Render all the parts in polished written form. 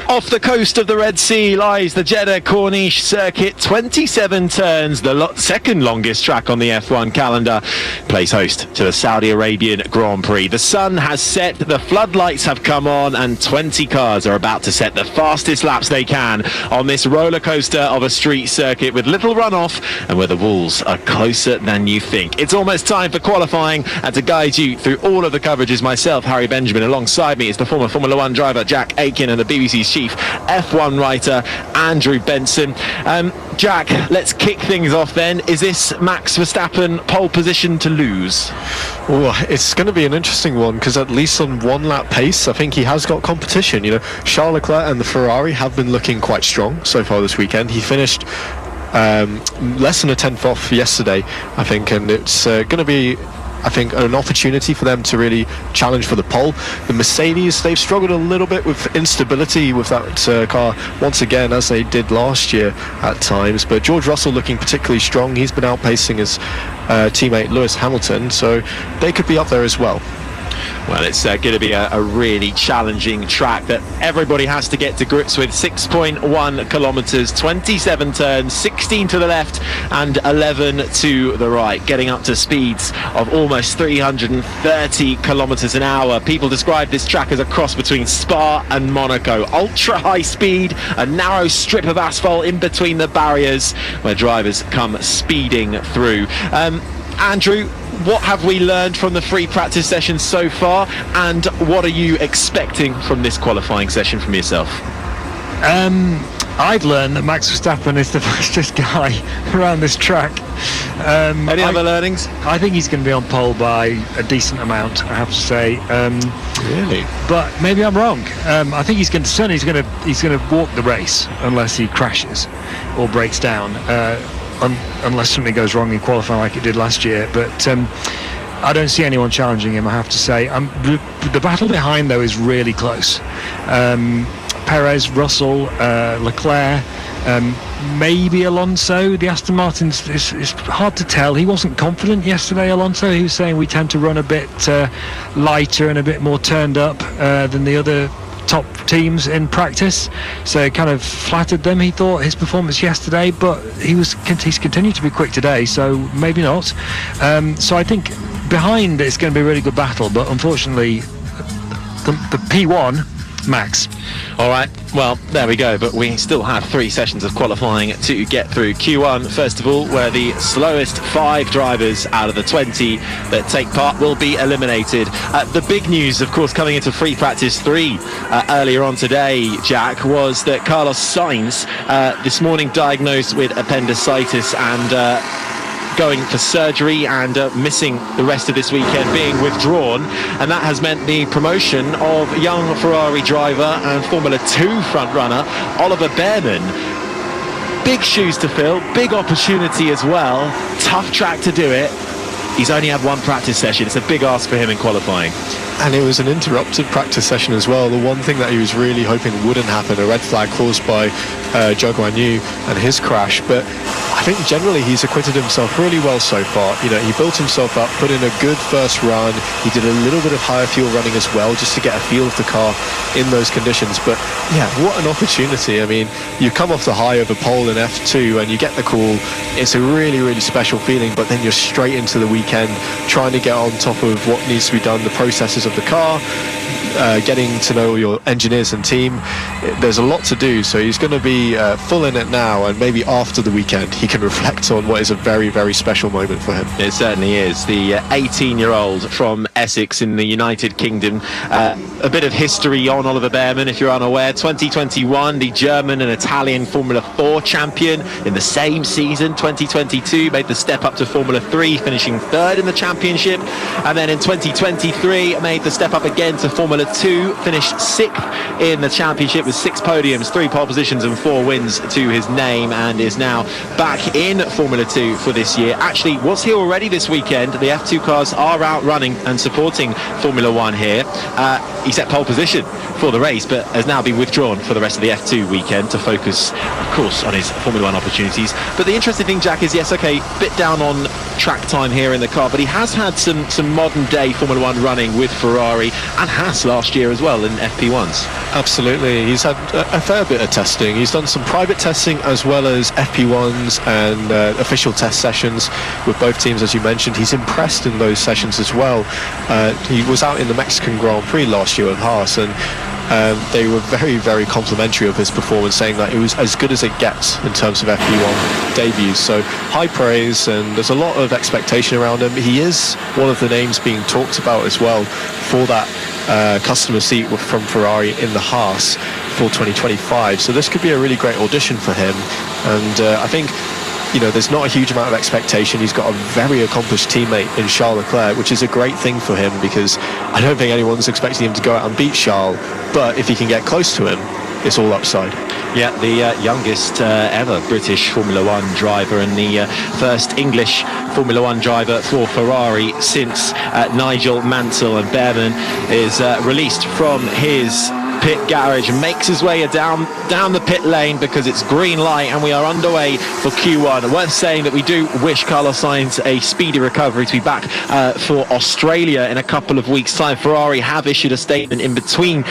Off the coast of the Red Sea lies the Jeddah Corniche circuit, 27 turns, the second longest track on the F1 calendar, plays host to the Saudi Arabian Grand Prix. The sun has set, the floodlights have come on, and 20 cars are about to set the fastest laps they can on this roller coaster of a street circuit with little runoff and where the walls are closer than you think. It's almost time for qualifying, and to guide you through all of the coverage is myself, Harry Benjamin. Alongside me is the former Formula One driver Jack Aiken and the BBC's chief F1 writer Andrew Benson. Jack, let's kick things off then. Is this Max Verstappen pole position to lose? Oh, it's going to be an interesting one, because at least on one lap pace I think he has got competition. You know, Charles Leclerc and the Ferrari have been looking quite strong so far this weekend. He finished less than a tenth off yesterday, I think, and it's going to be, I think, an opportunity for them to really challenge for the pole. The Mercedes, they've struggled a little bit with instability with that car once again, as they did last year at times, but George Russell looking particularly strong. He's been outpacing his teammate Lewis Hamilton, so they could be up there as well. Well, it's going to be a really challenging track that everybody has to get to grips with. 6.1 kilometres, 27 turns, 16 to the left and 11 to the right, getting up to speeds of almost 330 kilometres an hour. People describe this track as a cross between Spa and Monaco. Ultra high speed, a narrow strip of asphalt in between the barriers where drivers come speeding through. Andrew, what have we learned from the free practice session so far, and what are you expecting from this qualifying session from yourself? I've learned that Max Verstappen is the fastest guy around this track. Any other learnings? I think he's going to be on pole by a decent amount, I have to say. Really? But maybe I'm wrong. I think he's going to walk the race unless he crashes or breaks down. Unless something goes wrong in qualifying like it did last year, but I don't see anyone challenging him, I have to say. The battle behind, though, is really close. Perez, Russell, Leclerc, maybe Alonso. The Aston Martin is hard to tell. He wasn't confident yesterday, Alonso. He was saying we tend to run a bit lighter and a bit more turned up than the other top teams in practice, so it kind of flattered them, he thought, his performance yesterday, but he's continued to be quick today, so maybe not. So I think behind it's going to be a really good battle, but unfortunately the P1, Max. All right, well, there we go, but we still have 3 sessions of qualifying to get through. Q1, first of all, where the slowest 5 drivers out of the 20 that take part will be eliminated. The big news, of course, coming into free practice 3 earlier on today, Jack, was that Carlos Sainz this morning diagnosed with appendicitis and going for surgery and missing the rest of this weekend, being withdrawn, and that has meant the promotion of young Ferrari driver and Formula 2 frontrunner Oliver Bearman. Big shoes to fill, big opportunity as well, tough track to do it. He's only had 1 practice session. It's a big ask for him in qualifying. And it was an interrupted practice session as well. The one thing that he was really hoping wouldn't happen, a red flag caused by Zhou Guanyu and his crash, but I think generally he's acquitted himself really well so far. You know, he built himself up, put in a good first run. He did a little bit of higher fuel running as well, just to get a feel of the car in those conditions. But yeah, what an opportunity. I mean, you come off the high of a pole in F2 and you get the call. It's a really, really special feeling, but then you're straight into the weekend trying to get on top of what needs to be done, the processes of the car, getting to know your engineers and team. There's a lot to do, so he's going to be full in it now, and maybe after the weekend he can reflect on what is a very, very special moment for him. It certainly is. The 18-year-old from Essex in the United Kingdom. A bit of history on Oliver Bearman, if you're unaware. 2021, the German and Italian Formula 4 champion in the same season. 2022 made the step up to Formula 3, finishing 3rd in the championship, and then in 2023 made the step up again to Formula 2, finished 6th in the championship with 6 podiums, 3 pole positions and 4 wins to his name, and is now back in Formula 2 for this year. Actually was here already this weekend. The F2 cars are out running and supporting Formula 1 here. He set pole position for the race, but has now been withdrawn for the rest of the F2 weekend to focus, of course, on his Formula 1 opportunities. But the interesting thing, Jack, is yes, okay, bit down on track time here in the car, but he has had some modern day Formula 1 running with Ferrari and Haas last year as well in FP1s. Absolutely, he's had a fair bit of testing. He's done some private testing as well as FP1s and official test sessions with both teams, as you mentioned. He's impressed in those sessions as well. He was out in the Mexican Grand Prix last year with Haas, and they were very, very complimentary of his performance, saying that it was as good as it gets in terms of FP1 debuts. So high praise, and there's a lot of expectation around him. He is one of the names being talked about as well for that customer seat from Ferrari in the Haas for 2025. So this could be a really great audition for him, and I think, you know, there's not a huge amount of expectation. He's got a very accomplished teammate in Charles Leclerc, which is a great thing for him, because I don't think anyone's expecting him to go out and beat Charles, but if he can get close to him, it's all upside. Yeah, the youngest ever British Formula 1 driver, and the first English Formula 1 driver for Ferrari since Nigel Mansell, and Behrman is released from his pit garage and makes his way down the pit lane, because it's green light and we are underway for Q1. Worth saying that we do wish Carlos Sainz a speedy recovery to be back for Australia in a couple of weeks' time. Ferrari have issued a statement in between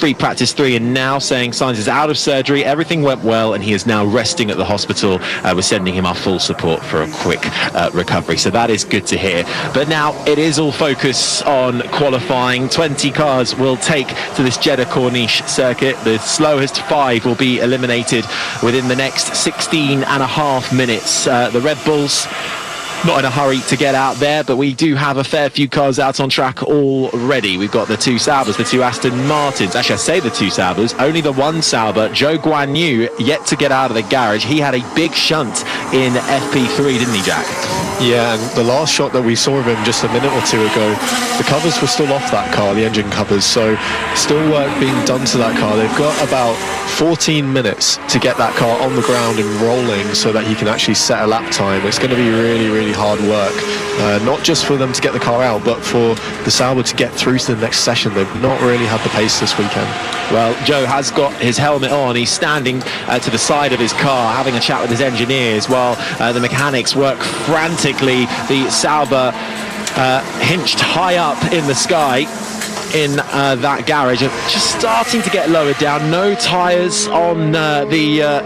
free practice 3 and now, saying Sainz is out of surgery, everything went well, and he is now resting at the hospital. We're sending him our full support for a quick recovery, so that is good to hear. But now it is all focus on qualifying. 20 cars will take to this Jeddah Corniche circuit. The slowest 5 will be eliminated within the next 16 and a half minutes. The Red Bulls not in a hurry to get out there, but we do have a fair few cars out on track already. We've got the 2 Saubers, the 2 Aston Martins. Actually, I say the 2 Saubers, only the 1 Sauber, Zhou Guanyu, yet to get out of the garage. He had a big shunt in FP3, didn't he, Jack? Yeah, and the last shot that we saw of him just a minute or two ago, the covers were still off that car, the engine covers, so still work being done to that car. They've got about 14 minutes to get that car on the ground and rolling so that he can actually set a lap time. It's going to be really, really hard work, not just for them to get the car out, but for the Sauber to get through to the next session. They've not really had the pace this weekend. Well, Joe has got his helmet on. He's standing to the side of his car, having a chat with his engineers, while the mechanics work frantically. The Sauber hinched high up in the sky in that garage, just starting to get lowered down. No tyres on the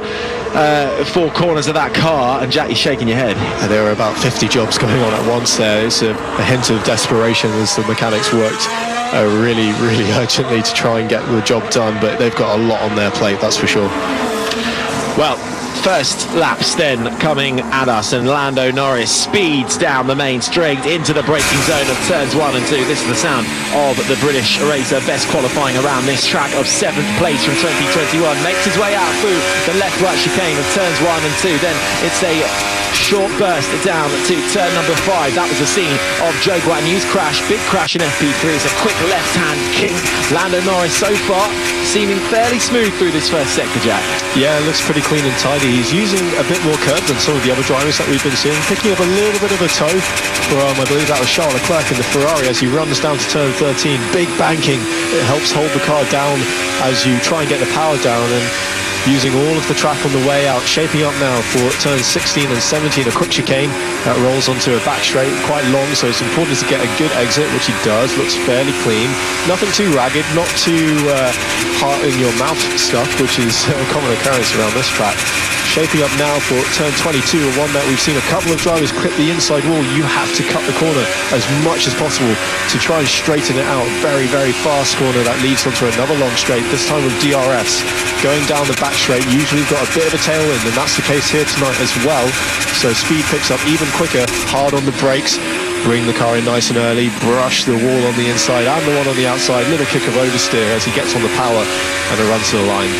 4 corners of that car, and Jack, you're shaking your head. There are about 50 jobs going on at once there. It's a hint of desperation as the mechanics worked really, really urgently to try and get the job done, but they've got a lot on their plate, that's for sure. Well, first laps then coming at us, and Lando Norris speeds down the main straight into the braking zone of turns 1 and 2. This is the sound of the British racer, best qualifying around this track, of 7th place from 2021. Makes his way out through the left-right chicane of turns 1 and 2. Then it's a short burst down to turn number 5. That was the scene of Zhou Guanyu's crash. Big crash in FP3. It's a quick left-hand kick. Lando Norris so far seeming fairly smooth through this first sector, Jack. Yeah, it looks pretty clean and tidy. He's using a bit more curb than some of the other drivers that we've been seeing, picking up a little bit of a toe from, I believe that was Charles Leclerc in the Ferrari as he runs down to turn 13. Big banking. It helps hold the car down as you try and get the power down, and using all of the track on the way out, shaping up now for turns 16 and 17, a quick chicane that rolls onto a back straight, quite long, so it's important to get a good exit, which he does. Looks fairly clean, nothing too ragged, not too heart in your mouth stuff, which is a common occurrence around this track. Shaping up now for turn 22, one that we've seen a couple of drivers clip the inside wall. You have to cut the corner as much as possible to try and straighten it out. Very, very fast corner that leads onto another long straight, this time with DRS. Going down the back straight, usually got a bit of a tailwind, and that's the case here tonight as well. So speed picks up even quicker, hard on the brakes. Bring the car in nice and early, brush the wall on the inside and the one on the outside. Little kick of oversteer as he gets on the power and a run to the line.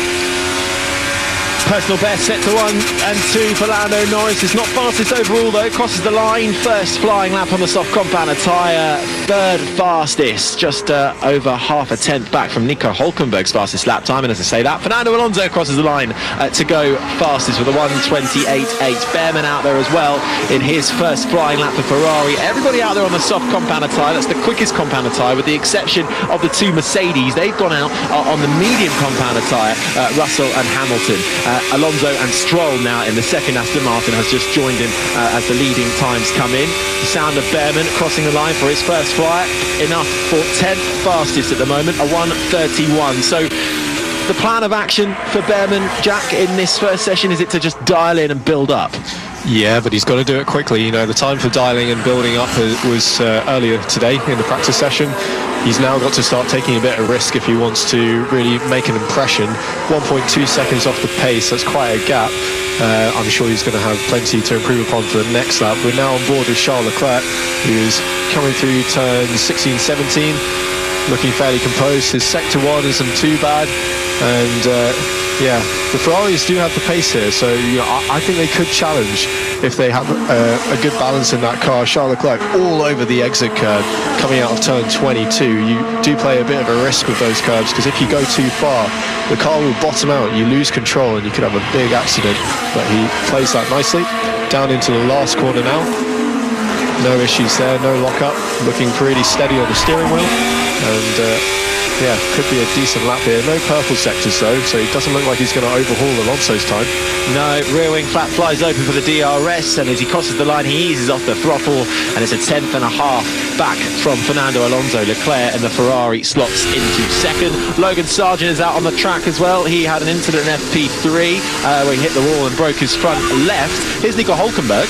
Personal best set to 1 and 2 for Lando Norris. It's not fastest overall though, crosses the line. First flying lap on the soft compound tyre third fastest, just over half a tenth back from Nico Hülkenberg's fastest lap time. And as I say that, Fernando Alonso crosses the line to go fastest with a 1:28.8. Behrman out there as well in his first flying lap for Ferrari. Everybody out there on the soft compounder tyre. That's the quickest compounder tyre, with the exception of the two Mercedes. They've gone out on the medium compounder tyre, Russell and Hamilton. Alonso and Stroll now in the second. Aston Martin has just joined him as the leading times come in. The sound of Behrman crossing the line for his first fly, enough for 10th fastest at the moment, a 1:31. So the plan of action for Behrman, Jack, in this first session, is it to just dial in and build up? Yeah, but he's got to do it quickly. You know, the time for dialing and building up was earlier today in the practice session. He's now got to start taking a bit of risk if he wants to really make an impression. 1.2 seconds off the pace, that's quite a gap. I'm sure he's going to have plenty to improve upon for the next lap. We're now on board with Charles Leclerc, who's coming through turns 16, 17, looking fairly composed. His sector one isn't too bad, and yeah, the Ferraris do have the pace here, so you know, I think they could challenge if they have a good balance in that car. Charles Leclerc all over the exit curve coming out of turn 22. You do play a bit of a risk with those curves, because if you go too far, the car will bottom out, you lose control, and you could have a big accident. But he plays that nicely. Down into the last corner now. No issues there, no lock-up. Looking pretty steady on the steering wheel. And yeah, could be a decent lap here. No purple sectors though, so it doesn't look like he's going to overhaul Alonso's time. No, rear wing flap flies open for the DRS, and as he crosses the line, he eases off the throttle, and it's a tenth and a half back from Fernando Alonso. Leclerc and the Ferrari slots into second. Logan Sargent is out on the track as well. He had an incident in FP3 where he hit the wall and broke his front left. Here's Nico Hülkenberg.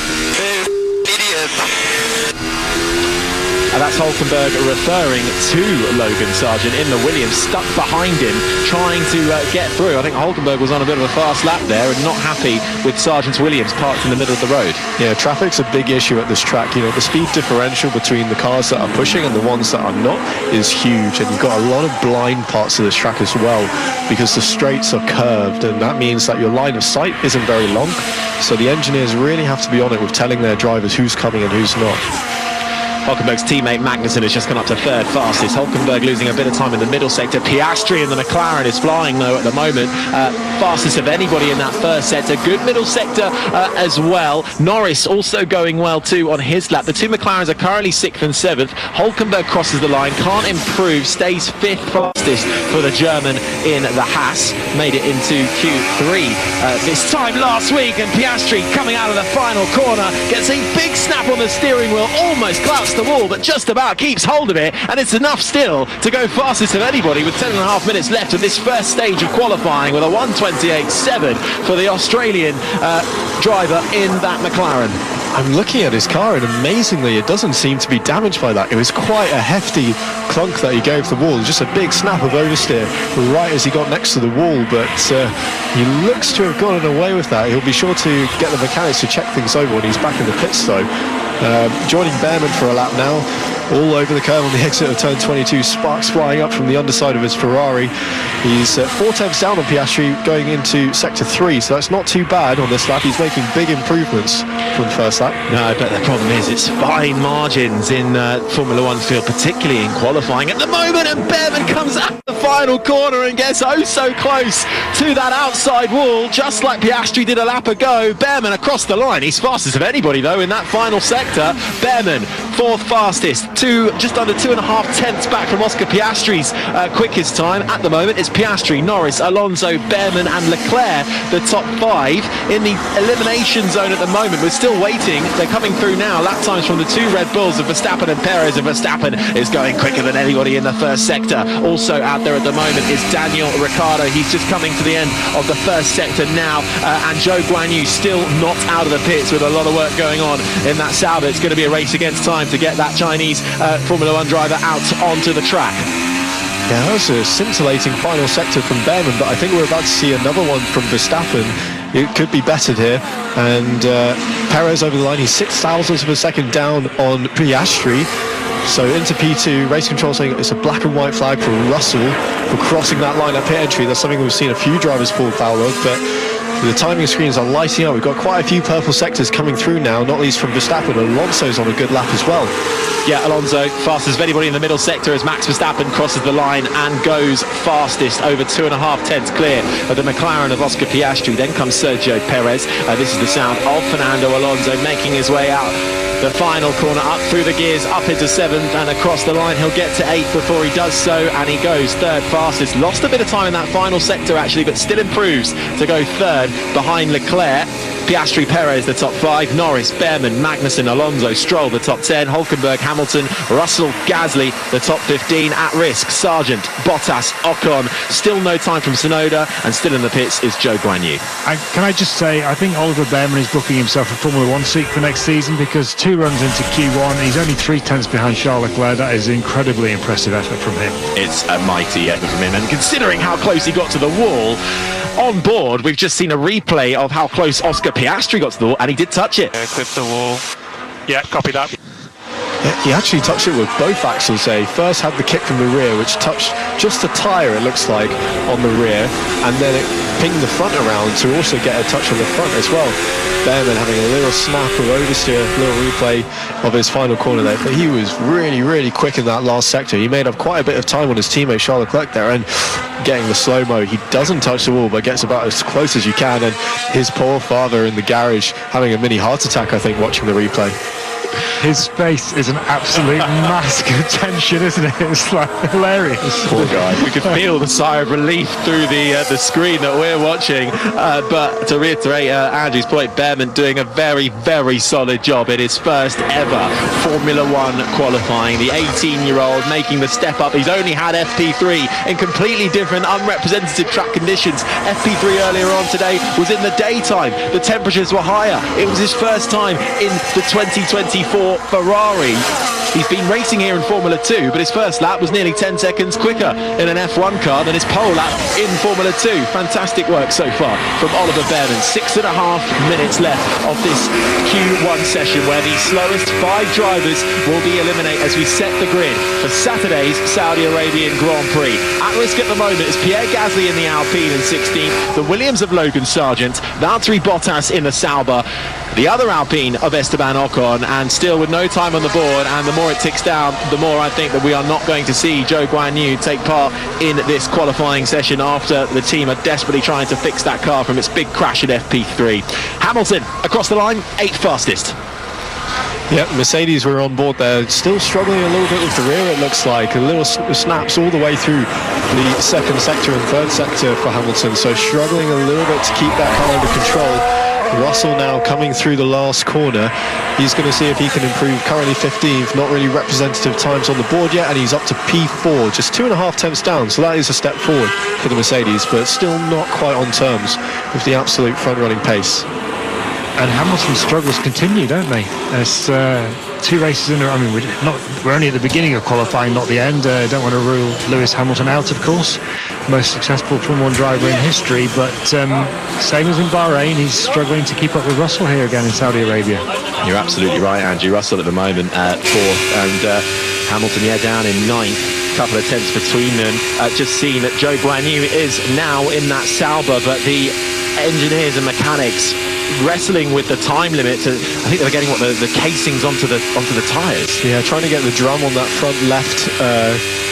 And that's Hülkenberg referring to Logan Sargent in the Williams, stuck behind him, trying to get through. I think Hülkenberg was on a bit of a fast lap there and not happy with Sargent's Williams parked in the middle of the road. Yeah, traffic's a big issue at this track. You know, the speed differential between the cars that are pushing and the ones that are not is huge, and you've got a lot of blind parts of this track as well, because the straights are curved, and that means that your line of sight isn't very long. So the engineers really have to be on it with telling their drivers who's coming and who's not. Hülkenberg's teammate Magnussen has just gone up to third fastest. Hülkenberg losing a bit of time in the middle sector. Piastri in the McLaren is flying though at the moment. Fastest of anybody in that first sector. Good middle sector as well. Norris also going well too on his lap. The two McLarens are currently 6th and 7th. Hülkenberg crosses the line, can't improve, stays 5th fastest for the German in the Haas. Made it into Q3 this time last week, and Piastri coming out of the final corner gets a big snap on the steering wheel, almost clouts the wall, but just about keeps hold of it, and it's enough still to go fastest of anybody with 10.5 minutes left of this first stage of qualifying, with a 1:28.7 for the Australian driver in that McLaren. I'm looking at his car, and amazingly it doesn't seem to be damaged by that. It was quite a hefty clunk that he gave the wall, just a big snap of oversteer right as he got next to the wall, but he looks to have gotten away with that. He'll be sure to get the mechanics to check things over when he's back in the pits though. Joining Behrman for a lap now, all over the curve on the exit of turn 22, sparks flying up from the underside of his Ferrari. He's 4 tenths down on Piastri going into sector 3, so that's not too bad on this lap. He's making big improvements from the first lap. No, but the problem is it's fine margins in Formula One field, particularly in qualifying at the moment, and Behrman comes out the final corner and gets oh so close to that outside wall, just like Piastri did a lap ago. Behrman across the line. He's fastest of anybody though in that final sector. Behrman 4th fastest, just under 2.5 tenths back from Oscar Piastri's quickest time. At the moment it's Piastri, Norris, Alonso, Behrman and Leclerc, the top 5 in the elimination zone at the moment. We're still waiting. They're coming through now. Lap times from the two Red Bulls of Verstappen and Perez, and Verstappen is going quicker than anybody in the first sector. Also out there at the moment is Daniel Ricciardo. He's just coming to the end of the first sector now, and Zhou Guanyu still not out of the pits with a lot of work going on in that Sauber. It's going to be a race against time to get that Chinese Formula One driver out onto the track. Yeah, that was a scintillating final sector from Behrman, but I think we're about to see another one from Verstappen. It could be bettered here, and Perez over the line. He's 0.06 of a second down on Piastri. So into P2, race control saying it's a black and white flag for Russell for crossing that line at pit entry. That's something we've seen a few drivers fall foul of, but The timing screens are lighting up. We've got quite a few purple sectors coming through now, not least from Verstappen. Alonso's on a good lap as well. Yeah, Alonso fastest of anybody in the middle sector as Max Verstappen crosses the line and goes fastest, over 2.5 tenths clear of the McLaren of Oscar Piastri. Then comes Sergio Perez. This is the sound of Fernando Alonso making his way out the final corner, up through the gears, up into 7th and across the line. He'll get to 8th before he does so, and he goes 3rd fastest. Lost a bit of time in that final sector actually, but still improves to go 3rd behind Leclerc. Piastri, Perez, the top 5, Norris, Behrman, Magnussen, Alonso, Stroll, the top 10, Hülkenberg, Hamilton, Russell, Gasly, the top 15, at risk, Sargent, Bottas, Ocon, still no time from Tsunoda, and still in the pits is Zhou Guanyu. Can I just say, I think Oliver Behrman is booking himself a Formula 1 seat for next season, because 2 runs into Q1, he's only 3 tenths behind Charles Leclerc. That is an incredibly impressive effort from him. It's a mighty effort from him, and considering how close he got to the wall, on board, we've just seen a replay of how close Oscar Piastri got to the wall, and he did touch it. Clip the wall. Yeah, copy that. Yeah, he actually touched it with both axles there. He first had the kick from the rear, which touched just a tyre, it looks like, on the rear, and then it pinged the front around to also get a touch on the front as well. Behrman having a little snap of oversteer, a little replay of his final corner there, but he was really, really quick in that last sector. He made up quite a bit of time on his teammate Charles Leclerc there, and getting the slow-mo, he doesn't touch the wall but gets about as close as you can, and his poor father in the garage having a mini heart attack, I think, watching the replay. His face is an absolute mask of tension, isn't it? It's like hilarious. Poor guy. We could feel the sigh of relief through the screen that we're watching. But to reiterate Andrew's point, Behrman doing a very, very solid job in his first ever Formula 1 qualifying. The 18-year-old making the step up. He's only had FP3 in completely different, unrepresentative track conditions. FP3 earlier on today was in the daytime. The temperatures were higher. It was his first time in the 2024 Ferrari. He's been racing here in Formula 2, but his first lap was nearly 10 seconds quicker in an F1 car than his pole lap in Formula 2. Fantastic work so far from Oliver Behrman. 6.5 minutes left of this Q1 session, where the slowest 5 drivers will be eliminated as we set the grid for Saturday's Saudi Arabian Grand Prix. At risk at the moment is Pierre Gasly in the Alpine in 16th, the Williams of Logan Sargent, Valtteri Bottas in the Sauber, the other Alpine of Esteban Ocon, and still with no time on the board, and the more it ticks down, the more I think that we are not going to see Zhou Guanyu take part in this qualifying session after the team are desperately trying to fix that car from its big crash at FP3. Hamilton across the line, 8th fastest. Yeah, Mercedes were on board there, still struggling a little bit with the rear, it looks like. A little snaps all the way through the 2nd sector and 3rd sector for Hamilton, so struggling a little bit to keep that car under control. Russell now coming through the last corner. He's going to see if he can improve. Currently 15th, not really representative times on the board yet, and he's up to P4, just 2.5 tenths down, so that is a step forward for the Mercedes, but still not quite on terms with the absolute front-running pace. And Hamilton's struggles continue, don't they? There's 2 races in a row. I mean, we're only at the beginning of qualifying, not the end. Don't want to rule Lewis Hamilton out, of course. Most successful Formula 1 driver in history, but same as in Bahrain, he's struggling to keep up with Russell here again in Saudi Arabia. You're absolutely right, Andrew. Russell at the moment at 4th, and Hamilton, down in 9th. Couple of tenths between them. Just seen that Zhou Guanyu is now in that Sauber, but the engineers and mechanics wrestling with the time limit. I think they were getting the casings onto the tyres. Yeah, trying to get the drum on that front left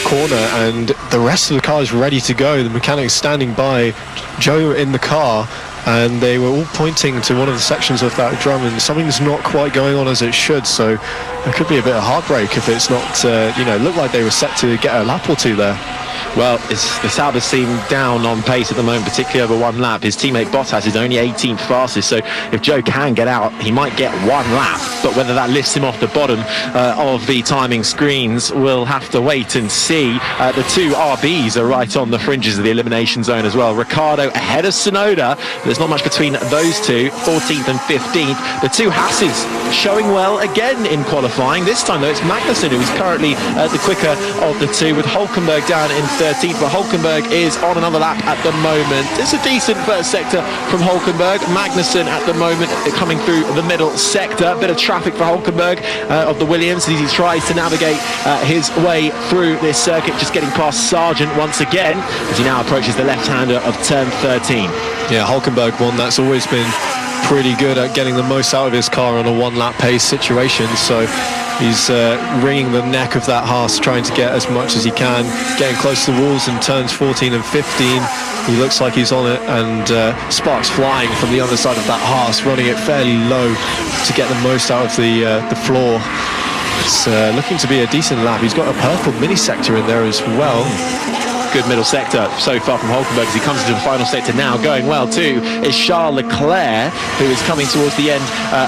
corner, and the rest of the car is ready to go. The mechanics standing by, Joe in the car, and they were all pointing to one of the sections of that drum, and something's not quite going on as it should, so there could be a bit of heartbreak if it's not, looked like they were set to get a lap or 2 there. Well, the Sauber seem down on pace at the moment, particularly over 1 lap. His teammate Bottas is only 18th fastest, so if Joe can get out, he might get 1 lap. But whether that lifts him off the bottom of the timing screens, we'll have to wait and see. The 2 RBs are right on the fringes of the elimination zone as well. Ricciardo ahead of Tsunoda. There's not much between those two, 14th and 15th. The 2 Hasses showing well again in qualifying. qualifying. This time, though, it's Magnussen who is currently the quicker of the two, with Hulkenberg down in 13th, but Hulkenberg is on another lap at the moment. It's a decent first sector from Hulkenberg. Magnussen at the moment coming through the middle sector. A bit of traffic for Hulkenberg of the Williams as he tries to navigate his way through this circuit, just getting past Sargent once again as he now approaches the left-hander of turn 13. Yeah, Hulkenberg, one that's always been pretty good at getting the most out of his car on a one-lap pace situation, so he's wringing the neck of that Haas, trying to get as much as he can, getting close to the walls in turns 14 and 15. He looks like he's on it, and sparks flying from the other side of that Haas, running it fairly low to get the most out of the floor. It's looking to be a decent lap. He's got a purple mini sector in there as well. Good middle sector so far from Hulkenberg as he comes into the final sector now. Going well too is Charles Leclerc, who is coming towards the end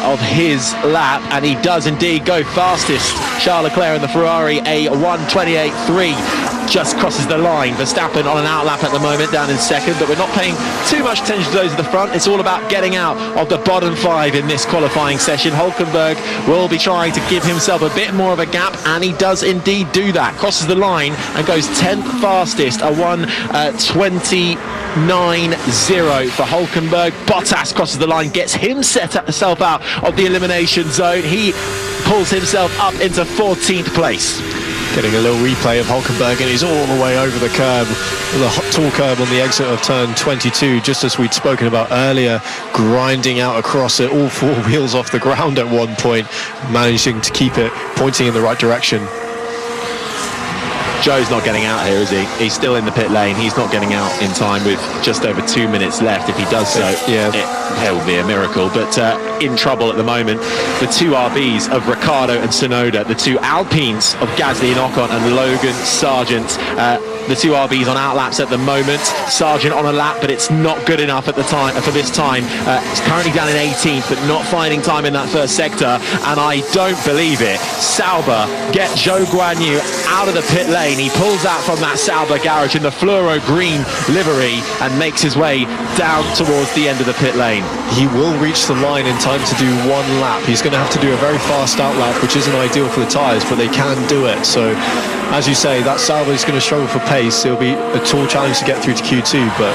of his lap, and he does indeed go fastest. Charles Leclerc in the Ferrari, a 1:28.3. Just crosses the line. Verstappen on an outlap at the moment, down in second, but we're not paying too much attention to those at the front. It's all about getting out of the bottom five in this qualifying session. Hulkenberg will be trying to give himself a bit more of a gap, and he does indeed do that. Crosses the line and goes 10th fastest, a 1:29.0 for Hulkenberg. Bottas crosses the line, gets himself out of the elimination zone. He pulls himself up into 14th place. Getting a little replay of Hulkenberg, and he's all the way over the curb, the tall curb on the exit of turn 22, just as we'd spoken about earlier, grinding out across it, all four wheels off the ground at one point, managing to keep it pointing in the right direction. Joe's not getting out here, is he? He's still in the pit lane. He's not getting out in time with just over 2 minutes left. If he does so, yeah, it will be a miracle. But in trouble at the moment, the two RBs of Ricciardo and Tsunoda, the two Alpines of Gasly and Ocon, and Logan Sargent. The two RBs on outlaps at the moment. Sargent on a lap, but it's not good enough at the time for this time. He's currently down in 18th, but not finding time in that first sector. And I don't believe it. Sauber get Zhou Guanyu out of the pit lane. He pulls out from that Sauber garage in the fluoro green livery and makes his way down towards the end of the pit lane. He will reach the line in time to do one lap. He's going to have to do a very fast outlap, which isn't ideal for the tyres, but they can do it. So, as you say, that Sauber is going to struggle for pace. It'll be a tall challenge to get through to Q2, but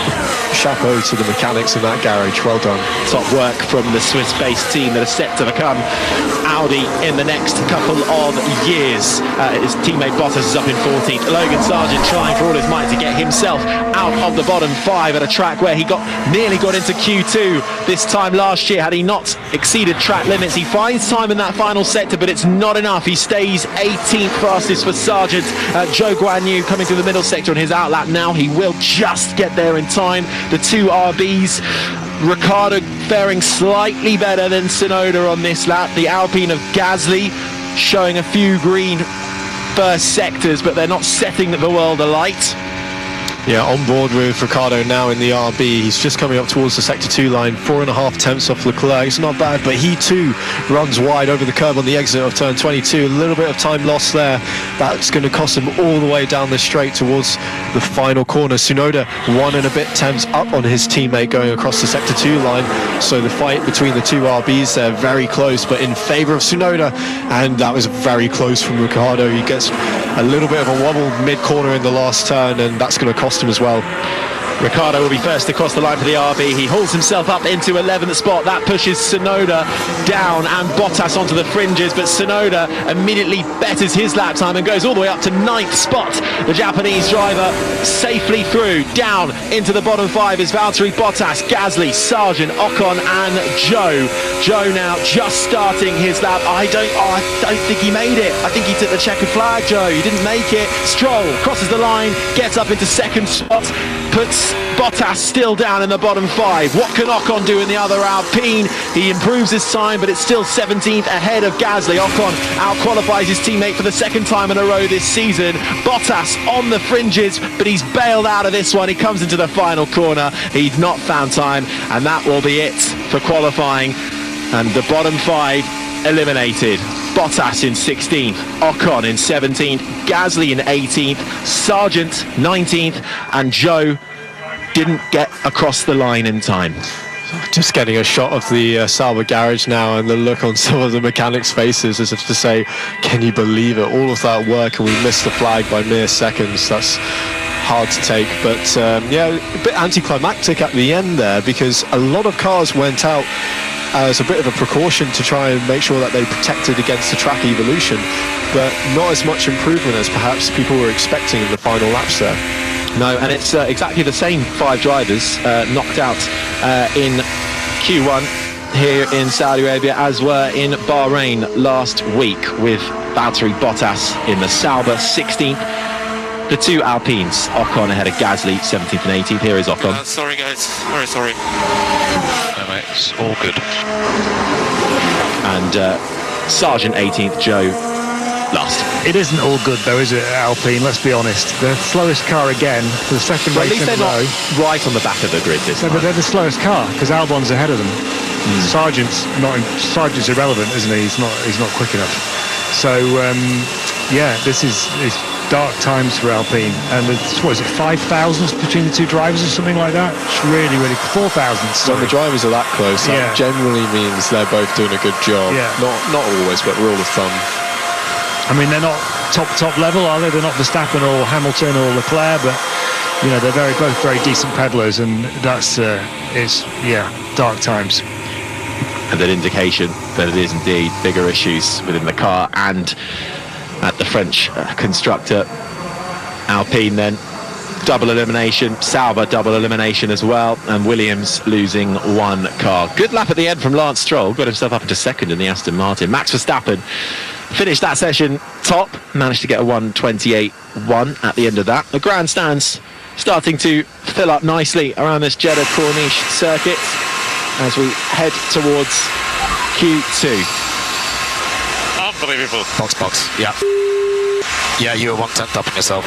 chapeau to the mechanics in that garage. Well done. Top work from the Swiss-based team that are set to become Audi in the next couple of years. His teammate Bottas is up in 14th. Logan Sargent trying for all his might to get himself out of the bottom five at a track where he nearly got into Q2 this time last year had he not exceeded track limits. He finds time in that final sector, but it's not enough. He stays 18th fastest for Sargent. Zhou Guanyu coming through the middle sector on his outlap now. He will just get there in time. The two RBs, Ricciardo faring slightly better than Tsunoda on this lap. The Alpine of Gasly showing a few green first sectors, but they're not setting the world alight. Yeah, on board with Ricciardo now in the RB. He's just coming up towards the sector 2 line, 4.5 tenths off Leclerc. It's not bad, but he too runs wide over the curb on the exit of turn 22. A little bit of time lost there. That's going to cost him all the way down the straight towards the final corner. Tsunoda 1 and a bit tenths up on his teammate going across the sector 2 line. So the fight between the two RBs there, very close, but in favour of Tsunoda. And that was very close from Ricciardo. He gets a little bit of a wobble mid-corner in the last turn, and that's going to cost him as well. Ricardo will be first across the line for the RB. He hauls himself up into 11th spot. That pushes Tsunoda down and Bottas onto the fringes, but Tsunoda immediately betters his lap time and goes all the way up to 9th spot. The Japanese driver safely through. Down into the bottom five is Valtteri Bottas, Gasly, Sargent, Ocon and Zhou. Zhou now just starting his lap. I don't think he made it. I think he took the checkered flag, Zhou. He didn't make it. Stroll crosses the line, gets up into 2nd spot, puts Bottas still down in the bottom five. What can Ocon do in the other Alpine? He improves his time, but it's still 17th ahead of Gasly. Ocon out-qualifies his teammate for the 2nd time in a row this season. Bottas on the fringes, but he's bailed out of this one. He comes into the final corner. He's not found time, and that will be it for qualifying. And the bottom five eliminated. Bottas in 16th, Ocon in 17th, Gasly in 18th, Sargent 19th, and Zhou didn't get across the line in time. Just getting a shot of the Sauber garage now, and the look on some of the mechanics' faces as if to say, can you believe it? All of that work and we missed the flag by mere seconds. That's hard to take, but a bit anticlimactic at the end there, because a lot of cars went out as a bit of a precaution to try and make sure that they protected against the track evolution, but not as much improvement as perhaps people were expecting in the final laps there. No, and it's exactly the same 5 drivers knocked out in Q1 here in Saudi Arabia as were in Bahrain last week, with Valtteri Bottas in the Sauber 16th. The 2 Alpines, Ocon ahead of Gasly 17th and 18th. Here is Ocon. Sorry guys, very sorry. No, mate, it's all good. And Sargent 18th, Joe last. It isn't all good though, is it, Alpine? Let's be honest. The slowest car again for the second Well, at race least in they're a row. not right on the back of the grid this No, time. but they're the slowest car because Albon's ahead of them. Sargent's irrelevant, isn't he? He's not quick enough. So this is dark times for Alpine, and it's, what is it, 5,000 between the 2 drivers or something like that? It's really 4,000. When the drivers are that close, that generally means they're both doing a good job. Yeah. Not always, but rule of thumb. I mean, they're not top level, are they? They're not Verstappen or Hamilton or Leclerc, but they're both very decent pedalers, and that's dark times. And an indication that it is indeed bigger issues within the car and at the French constructor. Alpine then double elimination, Sauber double elimination as well, and Williams losing 1 car. Good lap at the end from Lance Stroll, got himself up into second in the Aston Martin. Max Verstappen finished that session top, managed to get a 1:28.1 at the end of that. The grandstands starting to fill up nicely around this Jeddah Corniche circuit as we head towards Q2. Unbelievable. Box. Yeah. Yeah, you were 1/10 up on yourself.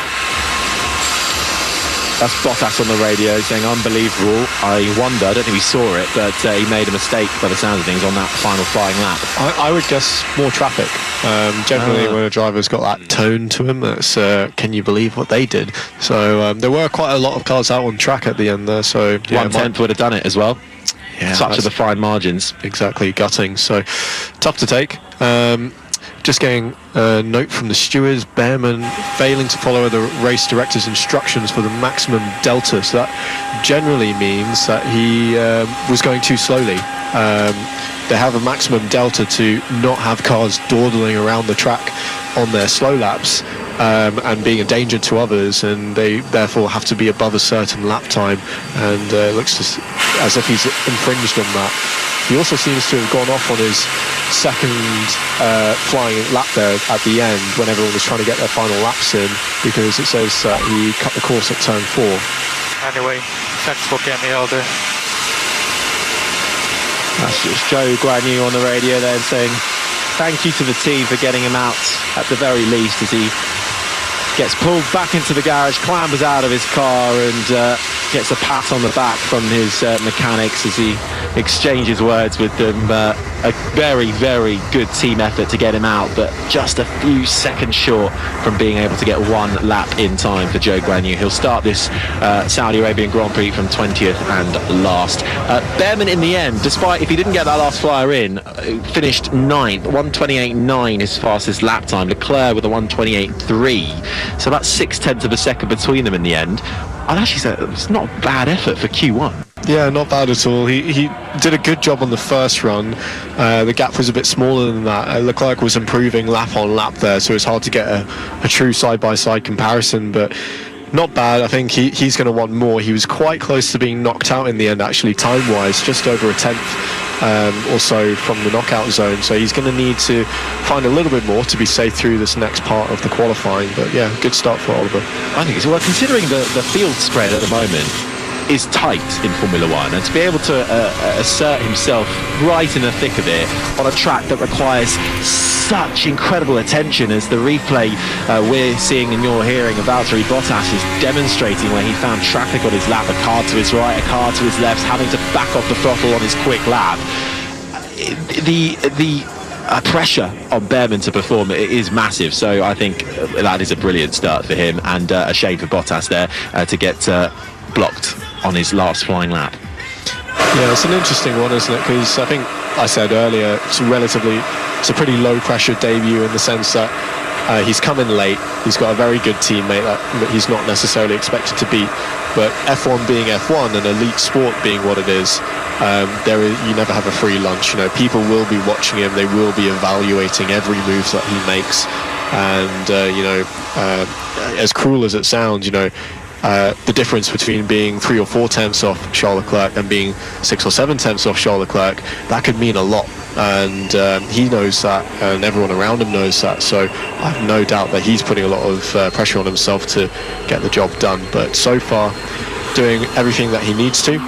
That's Bottas on the radio saying unbelievable. I wonder, I don't think we saw it, but he made a mistake by the sound of things on that final flying lap. I would guess more traffic. Generally, when a driver's got that tone to him, that's can you believe what they did? So there were quite a lot of cars out on track at the end there. So 1/10 would have done it as well. Yeah, such are the fine margins. Exactly, gutting. So tough to take. Just getting a note from the stewards, Behrman failing to follow the race director's instructions for the maximum delta. So that generally means that he was going too slowly. They have a maximum delta to not have cars dawdling around the track on their slow laps and being a danger to others, and they therefore have to be above a certain lap time, and it looks as if he's infringed on that. He also seems to have gone off on his second flying lap there at the end when everyone was trying to get their final laps in, because it says that he cut the course at turn 4. Anyway, thanks for getting me out there. That's just Joe Guanyu on the radio there saying thank you to the team for getting him out at the very least, as he gets pulled back into the garage, clambers out of his car, and gets a pat on the back from his mechanics as he exchanges words with them. A very, very good team effort to get him out, but just a few seconds short from being able to get 1 lap in time for Joe Guanyu. He'll start this Saudi Arabian Grand Prix from 20th and last. Behrman in the end, despite if he didn't get that last flyer in, finished 9th, 1:28.9 his fastest lap time. Leclerc with a 1:28.3, so about 0.6 of a second between them in the end. I'd actually say it's not a bad effort for Q1. Yeah, not bad at all. He did a good job on the first run. The gap was a bit smaller than that. Leclerc was improving lap on lap there, so it's hard to get a true side-by-side comparison, but not bad. I think he's going to want more. He was quite close to being knocked out in the end, actually, time-wise, just over a 10th or so from the knockout zone. So he's going to need to find a little bit more to be safe through this next part of the qualifying. But yeah, good start for Oliver. I think it's, well, considering the field spread at the moment is tight in Formula One, and to be able to assert himself right in the thick of it on a track that requires such incredible attention as the replay we're seeing and you're hearing of Valtteri Bottas is demonstrating, where he found traffic on his lap, a car to his right, a car to his left, having to back off the throttle on his quick lap. The pressure on Behrman to perform is massive, so I think that is a brilliant start for him, and a shame for Bottas there to get blocked on his last flying lap. Yeah, it's an interesting one, isn't it? Because I think I said earlier, it's a pretty low pressure debut in the sense that he's come in late. He's got a very good teammate that he's not necessarily expected to beat. But F1 being F1 and elite sport being what it is, you never have a free lunch. People will be watching him. They will be evaluating every move that he makes. And as cruel as it sounds, the difference between being 3 or 4 tenths off Charles Leclerc and being 6 or 7 tenths off Charles Leclerc, that could mean a lot. And he knows that, and everyone around him knows that. So I have no doubt that he's putting a lot of pressure on himself to get the job done. But so far, doing everything that he needs to.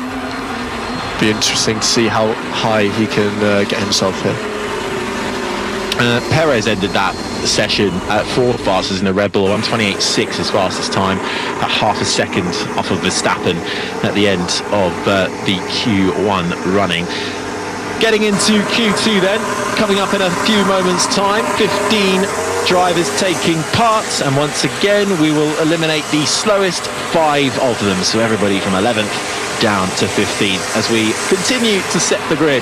Be interesting to see how high he can get himself here. Perez ended that session at 4th fastest in the Red Bull, 1:28.6 his fastest time, about half a second off of Verstappen at the end of the Q1 running. Getting into Q2 then, coming up in a few moments' time, 15 drivers taking part, and once again we will eliminate the slowest 5 of them, so everybody from 11th down to 15th as we continue to set the grid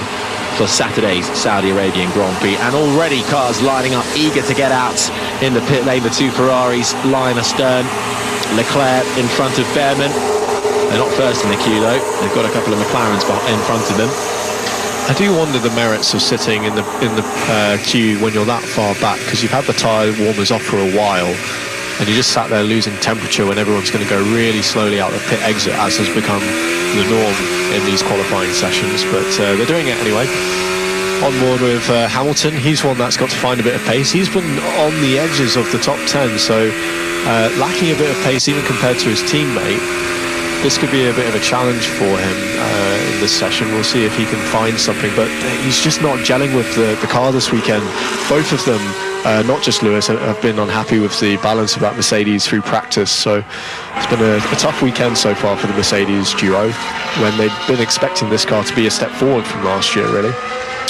for Saturday's Saudi Arabian Grand Prix. And already cars lining up, eager to get out in the pit lane. The 2 Ferraris lying astern, Leclerc in front of Behrman. They're not first in the queue though, they've got a couple of McLarens in front of them. I do wonder the merits of sitting in the queue when you're that far back, because you've had the tyre warmers off for a while and you just sat there losing temperature when everyone's going to go really slowly out the pit exit, as has become the norm in these qualifying sessions. But they're doing it anyway. On board with Hamilton, he's one that's got to find a bit of pace. He's been on the edges of the top 10, so lacking a bit of pace even compared to his teammate. This could be a bit of a challenge for him in this session. We'll see if he can find something, but he's just not gelling with the car this weekend. Both of them, not just Lewis, have been unhappy with the balance of that Mercedes through practice. So it's been a tough weekend so far for the Mercedes duo, when they'd been expecting this car to be a step forward from last year, really.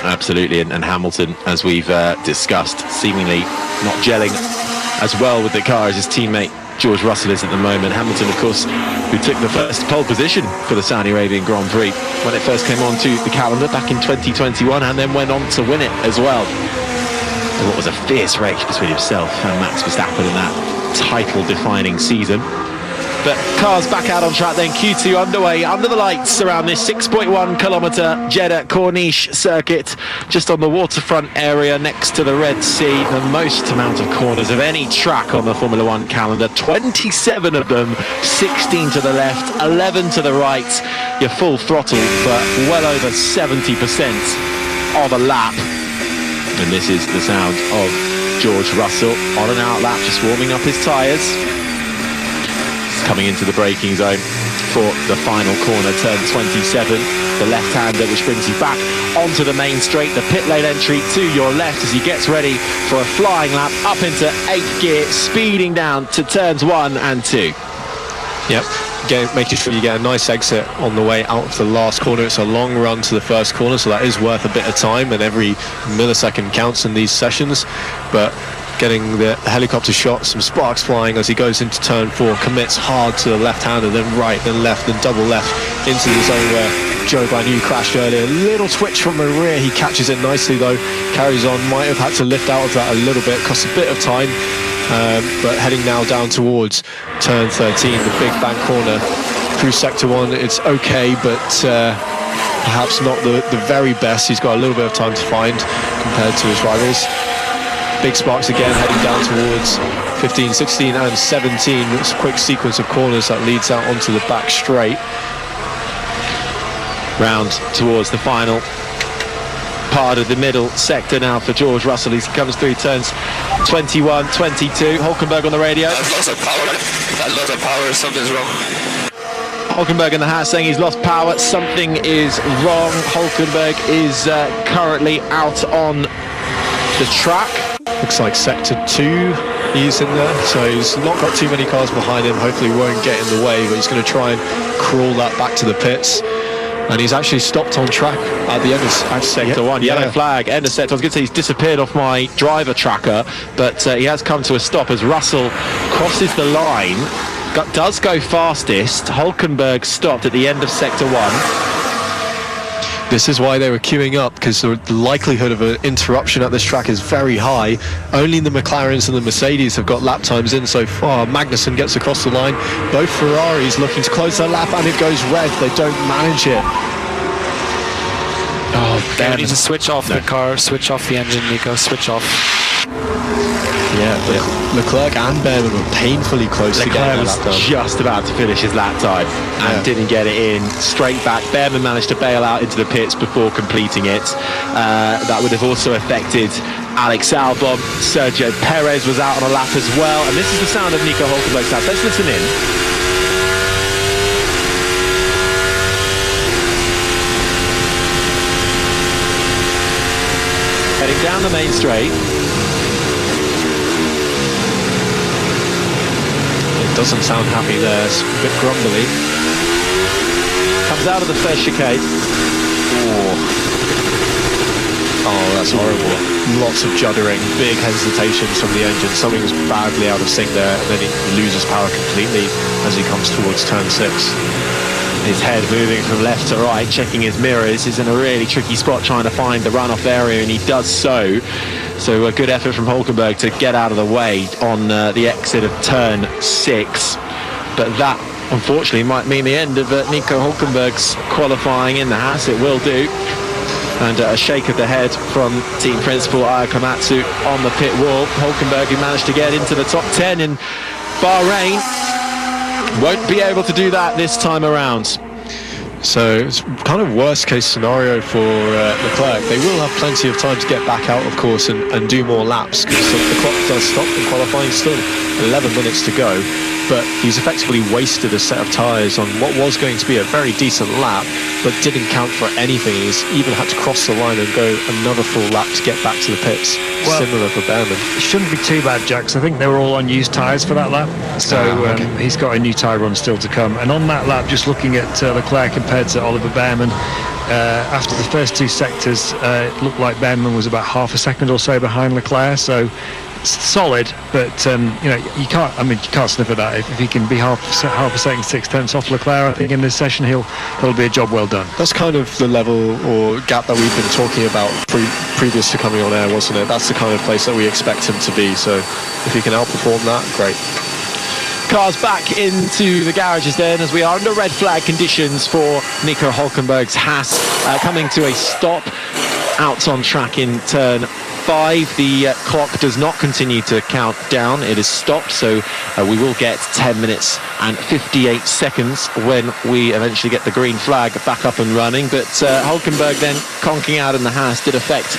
Absolutely, and Hamilton, as we've discussed, seemingly not gelling as well with the car as his teammate George Russell is at the moment. Hamilton, of course, who took the first pole position for the Saudi Arabian Grand Prix when it first came onto the calendar back in 2021, and then went on to win it as well. And what was a fierce race between himself and Max Verstappen in that title-defining season. But cars back out on track then, Q2 underway under the lights around this 6.1 kilometre Jeddah Corniche circuit, just on the waterfront area next to the Red Sea. The most amount of corners of any track on the Formula One calendar, 27 of them, 16 to the left, 11 to the right. You're full throttle for well over 70% of a lap. And this is the sound of George Russell on an out lap, just warming up his tyres. Coming into the braking zone for the final corner, turn 27, the left-hander, which brings you back onto the main straight, the pit lane entry to your left as he gets ready for a flying lap up into 8th gear, speeding down to turns 1 and 2. Yep, making sure you get a nice exit on the way out of the last corner. It's a long run to the first corner, so that is worth a bit of time, and every millisecond counts in these sessions. But getting the helicopter shot, some sparks flying as he goes into turn 4, commits hard to the left-hander, then right, then left, then double left into the zone where Joe Guanyu crashed earlier. A little twitch from the rear, he catches it nicely though, carries on, might have had to lift out of that a little bit, cost a bit of time, but heading now down towards turn 13, the big bank corner through sector 1. It's okay, but perhaps not the very best. He's got a little bit of time to find compared to his rivals. Big sparks again, heading down towards 15, 16 and 17. It's a quick sequence of corners that leads out onto the back straight. Round towards the final part of the middle sector now for George Russell. He comes through turns 21, 22. Hulkenberg on the radio. I've lost of power. I've lost of power. Something's wrong. Hulkenberg in the house saying he's lost power. Something is wrong. Hulkenberg is currently out on the track. Looks like sector 2 he's in there, so he's not got too many cars behind him. Hopefully he won't get in the way, but he's going to try and crawl that back to the pits. And he's actually stopped on track at the end of sector 1. Yellow flag, end of sector. I was going to say he's disappeared off my driver tracker, but he has come to a stop as Russell crosses the line. Does go fastest. Hulkenberg stopped at the end of sector 1. This is why they were queuing up, because the likelihood of an interruption at this track is very high. Only the McLarens and the Mercedes have got lap times in so far. Magnussen gets across the line. Both Ferraris looking to close their lap, and it goes red. They don't manage it. Oh, you need to switch off the car, switch off the engine, Nico, switch off. Yeah, Leclerc and Behrman were painfully close to getting Leclerc that was lap done. just about to finish his lap time and didn't get it in. Straight back. Behrman managed to bail out into the pits before completing it. That would have also affected Alex Albon. Sergio Perez was out on a lap as well. And this is the sound of Nico Hulkenberg's lap. Let's listen in. Heading down the main straight. Doesn't sound happy there, it's a bit grumbly. Comes out of the first chicane. Oh, that's horrible. Lots of juddering, big hesitations from the engine. Something's badly out of sync there, and then he loses power completely as he comes towards turn 6. His head moving from left to right, checking his mirrors. He's in a really tricky spot trying to find the runoff area, and he does so. So a good effort from Hulkenberg to get out of the way on the exit of turn 6. But that, unfortunately, might mean the end of Nico Hulkenberg's qualifying in the Haas. It will do. And a shake of the head from team principal Aya Komatsu on the pit wall. Hulkenberg, who managed to get into the top 10 in Bahrain, won't be able to do that this time around. So it's kind of worst case scenario for Leclerc. They will have plenty of time to get back out, of course, and do more laps, because the clock does stop in qualifying. Still 11 minutes to go, but he's effectively wasted a set of tyres on what was going to be a very decent lap, but didn't count for anything. He's even had to cross the line and go another full lap to get back to the pits. Well, similar for Behrman. It shouldn't be too bad, Jack, 'cause I think they were all on used tyres for that lap. So he's got a new tyre run still to come. And on that lap, just looking at Leclerc compared to Oliver Behrman, after the first two sectors, it looked like Behrman was about half a second or so behind Leclerc. So solid, but you can't sniff at that. If he can be half a second, 6/10 off Leclerc, I think in this session it'll be a job well done. That's kind of the level or gap that we've been talking about previous to coming on air, wasn't it? That's the kind of place that we expect him to be. So if he can outperform that, great. Cars back into the garages then, as we are under red flag conditions for Nico Hulkenberg's Haas, coming to a stop out on track in turn 5. The clock does not continue to count down. It is stopped, so we will get 10 minutes and 58 seconds when we eventually get the green flag back up and running. But Hulkenberg then conking out in the Haas did affect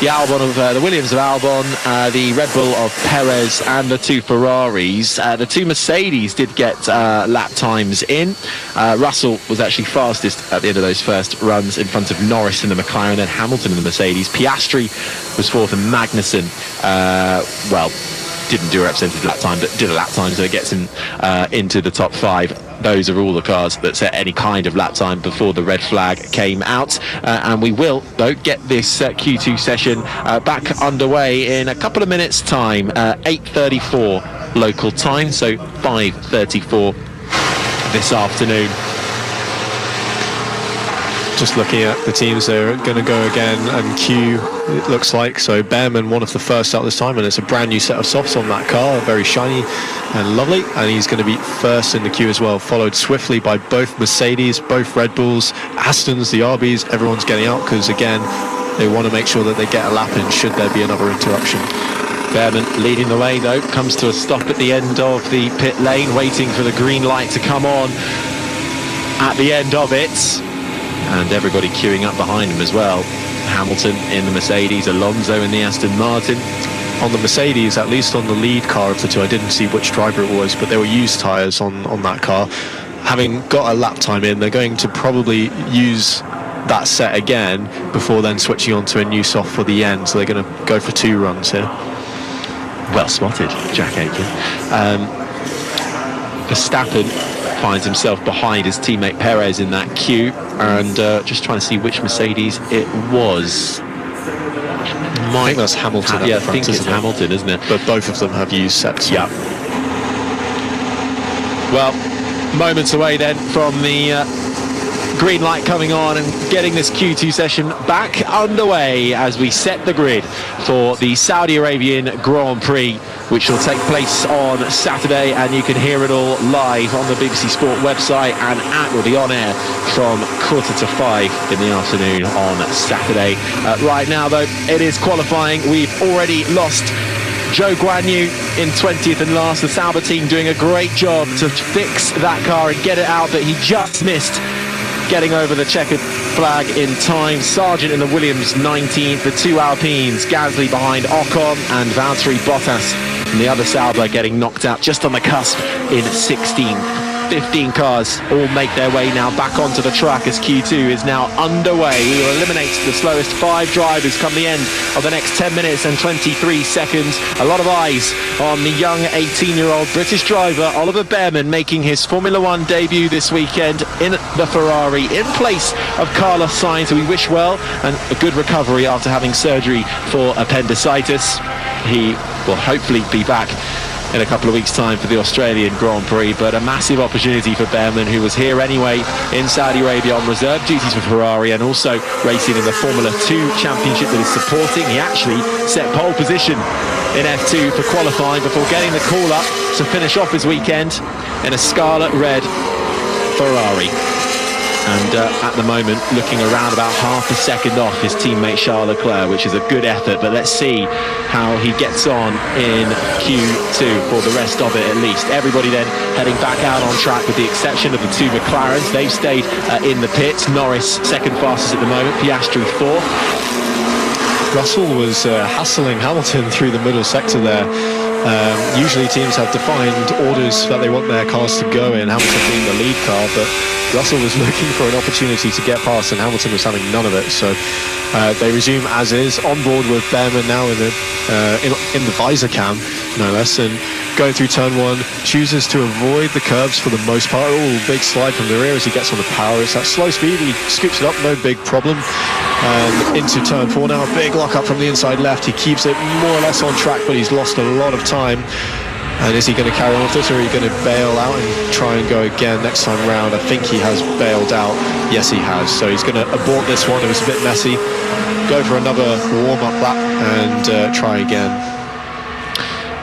the Albon of the Williams of Albon, the Red Bull of Perez, and the two Ferraris. The two Mercedes did get lap times in. Russell was actually fastest at the end of those first runs in front of Norris in the McLaren, then Hamilton in the Mercedes. Piastri was fourth, and Magnussen, didn't do a representative lap time, but did a lap time, so it gets him into the top 5. Those are all the cars that set any kind of lap time before the red flag came out. And we will, though, get this Q2 session back underway in a couple of minutes' time. 8:34 local time, so 5:34 this afternoon. Just looking at the teams, they're going to go again and Q, it looks like. So Behrman, one of the first out this time, and it's a brand new set of softs on that car, very shiny and lovely, and he's going to be first in the queue as well, followed swiftly by both Mercedes, both Red Bulls, Astons, the RBs. Everyone's getting out because, again, they want to make sure that they get a lap in should there be another interruption. Behrman leading the way, though, comes to a stop at the end of the pit lane, waiting for the green light to come on at the end of it. And everybody queuing up behind him as well. Hamilton in the Mercedes, Alonso in the Aston Martin. On the Mercedes, at least on the lead car of the two, I didn't see which driver it was, but there were used tyres on that car. Having got a lap time in, they're going to probably use that set again before then switching on to a new soft for the end. So they're going to go for 2 runs here. Well spotted, Jack Aitken. Verstappen finds himself behind his teammate Perez in that queue, and just trying to see which Mercedes it was. I think that's Hamilton. I think it's Hamilton, isn't it? But both of them have used sets. Yeah. Well, moments away then from the green light coming on and getting this Q2 session back underway as we set the grid for the Saudi Arabian Grand Prix, which will take place on Saturday, and you can hear it all live on the BBC Sport website and will be on air from 4:45 in the afternoon on Saturday. Right now though, it is qualifying. We've already lost Zhou Guanyu in 20th and last. The Sauber team doing a great job to fix that car and get it out, but he just missed getting over the checkered flag in time. Sargent in the Williams 19th, the two Alpines, Gasly behind Ocon, and Valtteri Bottas and the other Sauber getting knocked out just on the cusp in 16th. 15 cars all make their way now back onto the track as Q2 is now underway. We will eliminate the slowest 5 drivers come the end of the next 10 minutes and 23 seconds. A lot of eyes on the young 18-year-old British driver Oliver Bearman making his Formula One debut this weekend in the Ferrari in place of Carlos Sainz, who we wish well and a good recovery after having surgery for appendicitis. He will hopefully be back in a couple of weeks' time for the Australian Grand Prix, but a massive opportunity for Bearman, who was here anyway in Saudi Arabia on reserve duties for Ferrari and also racing in the Formula 2 championship that is supporting. He actually set pole position in F2 for qualifying before getting the call up to finish off his weekend in a scarlet red Ferrari. And at the moment looking around about half a second off his teammate Charles Leclerc, which is a good effort, but let's see how he gets on in Q2 for the rest of it at least. Everybody then heading back out on track with the exception of the two McLarens. They've stayed in the pits. Norris second fastest at the moment, Piastri fourth. Russell was hassling Hamilton through the middle sector there. Usually teams have defined orders that they want their cars to go in, Hamilton being the lead car, but Russell was looking for an opportunity to get past and Hamilton was having none of it. So they resume as is, on board with Bearman now in the visor cam, no less, and going through turn 1, chooses to avoid the curbs for the most part. Big slide from the rear as he gets on the power. It's that slow speed, he scoops it up, no big problem. Into turn 4 now, a big lock up from the inside left. He keeps it more or less on track, but he's lost a lot of time. And is he going to carry on with this, or are he going to bail out and try and go again next time round? I think he has bailed out. Yes, he has. So he's going to abort this one. It was a bit messy. Go for another warm-up lap and try again.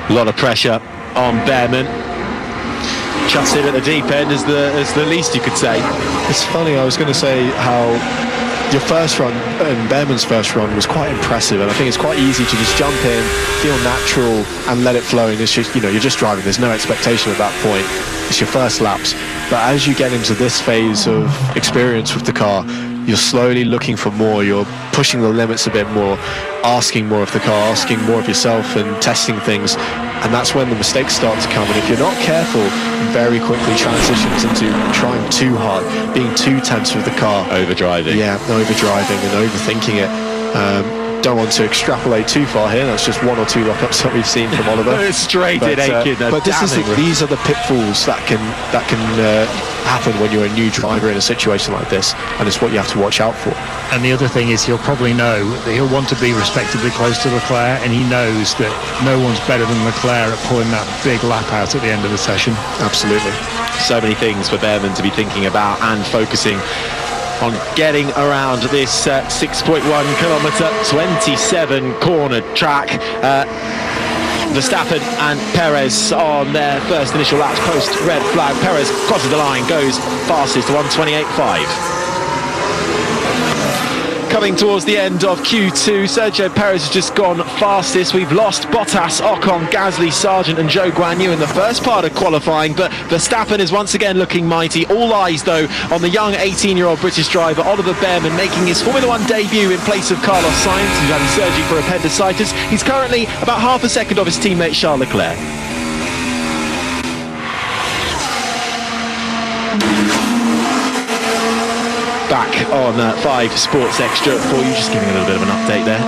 A lot of pressure on Bearman. Chucks in at the deep end is the least you could say. It's funny, I was going to say how your first run and Bearman's first run was quite impressive, and I think it's quite easy to just jump in, feel natural and let it flow. And it's just, you're just driving, there's no expectation at that point. It's your first laps. But as you get into this phase of experience with the car, you're slowly looking for more, you're pushing the limits a bit more, asking more of the car, asking more of yourself and testing things, and that's when the mistakes start to come. And if you're not careful, very quickly transitions into trying too hard, being too tense with the car. Overdriving. Yeah, overdriving and overthinking it. Don't want to extrapolate too far here. That's just 1 or 2 lockups that we've seen from Oliver. Straight in, Aiken. But these are the pitfalls that can happen when you're a new driver in a situation like this, and it's what you have to watch out for. And the other thing is, he'll probably know that he'll want to be respectably close to Leclerc, and he knows that no one's better than Leclerc at pulling that big lap out at the end of the session. Absolutely. So many things for Bearman to be thinking about and focusing on getting around this 6.1 kilometre, 27 corner track. Verstappen and Perez on their first initial laps post red flag. Perez crosses the line, goes fastest to 1:28.5. Coming towards the end of Q2, Sergio Perez has just gone fastest. We've lost Bottas, Ocon, Gasly, Sargent and Zhou Guanyu in the first part of qualifying, but Verstappen is once again looking mighty. All eyes, though, on the young 18-year-old British driver Oliver Bearman making his Formula One debut in place of Carlos Sainz, who's having surgery for appendicitis. He's currently about half a second off his teammate Charles Leclerc. Back on 5 Sports Extra for you, just giving a little bit of an update there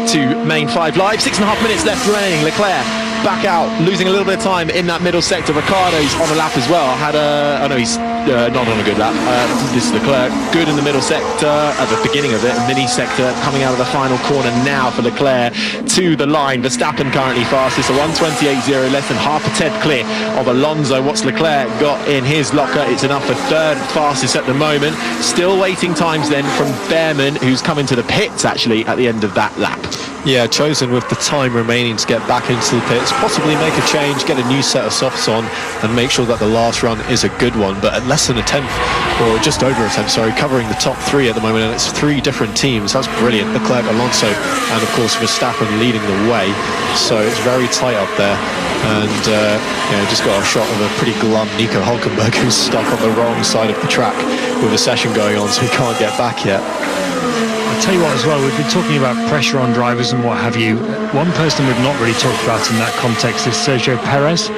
to main 5 live. 6.5 minutes left remaining. Leclerc back out, losing a little bit of time in that middle sector. Ricciardo's on a lap as well. Oh no, he's not on a good lap. This is Leclerc, good in the middle sector at the beginning of it, mini sector, coming out of the final corner now for Leclerc to the line. Verstappen currently fastest, a 1:28.0, less than half a tenth clear of Alonso. What's Leclerc got in his locker? It's enough for third fastest at the moment. Still waiting times then from Behrman, who's come into the pits actually at the end of that lap. Yeah, chosen with the time remaining to get back into the pits, possibly make a change, get a new set of softs on, and make sure that the last run is a good one. But at less than a tenth, or just over a tenth, sorry, covering the top three at the moment, and it's three different teams. That's brilliant. Leclerc, Alonso, and of course Verstappen leading the way. So it's very tight up there. And just got a shot of a pretty glum Nico Hülkenberg, who's stuck on the wrong side of the track with a session going on, so he can't get back yet. I'll tell you what as well, we've been talking about pressure on drivers and what have you. One person we've not really talked about in that context is Sergio Perez.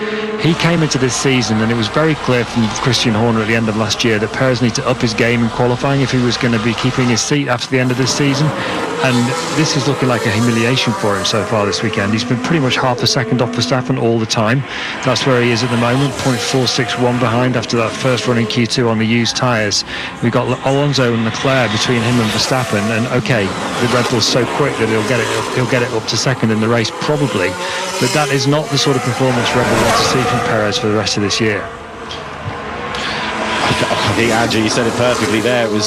He came into this season and it was very clear from Christian Horner at the end of last year that Perez needed to up his game in qualifying if he was going to be keeping his seat after the end of this season. And this is looking like a humiliation for him so far this weekend. He's been pretty much half a second off Verstappen all the time. That's where he is at the moment, 0.461 behind after that first run in Q2 on the used tyres. We've got Alonso and Leclerc between him and Verstappen, and okay, the Red Bull's so quick that he'll get it up to second in the race probably, but that is not the sort of performance Red Bull want to see from Perez for the rest of this year. I think, Andrew, you said it perfectly there. It was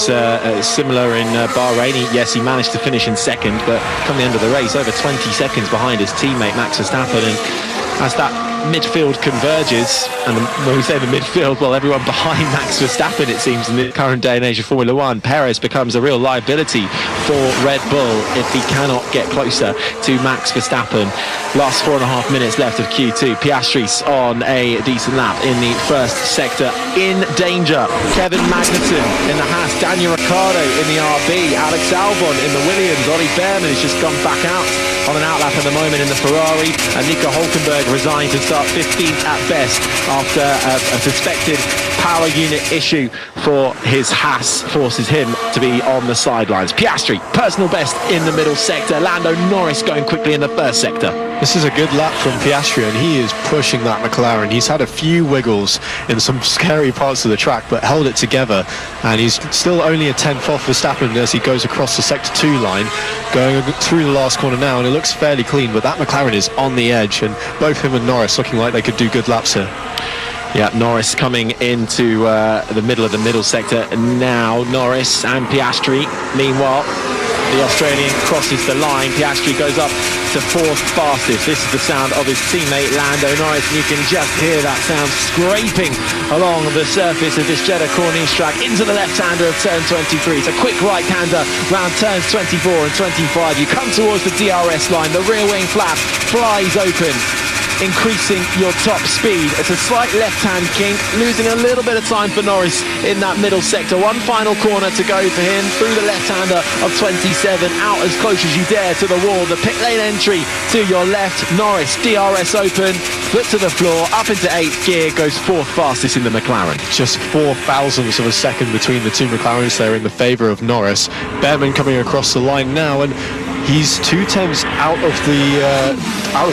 similar in Bahrain. Yes, he managed to finish in second, but come the end of the race, over 20 seconds behind his teammate Max Verstappen. And as that midfield converges, and when we say the midfield, well, everyone behind Max Verstappen, it seems, in the current day and age of Formula One, Perez becomes a real liability for Red Bull if he cannot get closer to Max Verstappen. Last 4.5 minutes left of Q2. Piastri's on a decent lap in the first sector. In danger, Kevin Magnussen in the Haas, Daniel Ricciardo in the RB, Alex Albon in the Williams, Ollie Behrman has just gone back out on an outlap at the moment in the Ferrari, and Nico Hülkenberg resigned to start 15th at best after a suspected power unit issue for his Haas forces him to be on the sidelines. Piastri, personal best in the middle sector. Lando Norris going quickly in the first sector. This is a good lap from Piastri, and he is pushing that McLaren. He's had a few wiggles in some scary parts of the track, but held it together, and he's still only a tenth off Verstappen as he goes across the sector 2 line, going through the last corner now, and it looks fairly clean, but that McLaren is on the edge, and both him and Norris looking like they could do good laps here. Yeah, Norris coming into the middle of the middle sector now. Norris and Piastri. Meanwhile, the Australian crosses the line. Piastri goes up to fourth fastest. This is the sound of his teammate Lando Norris, and you can just hear that sound scraping along the surface of this Jeddah Corniche track into the left-hander of turn 23. It's a quick right-hander round turns 24 and 25. You come towards the DRS line. The rear wing flap flies open, increasing your top speed. It's a slight left-hand kink, losing a little bit of time for Norris in that middle sector. One final corner to go for him through the left-hander of 27, out as close as you dare to the wall. The pit lane entry to your left. Norris, DRS open, foot to the floor, up into 8th gear, goes fourth fastest in the McLaren. Just 4 thousandths of a second between the two McLarens there in the favour of Norris. Behrman coming across the line now, and he's 2 tenths out of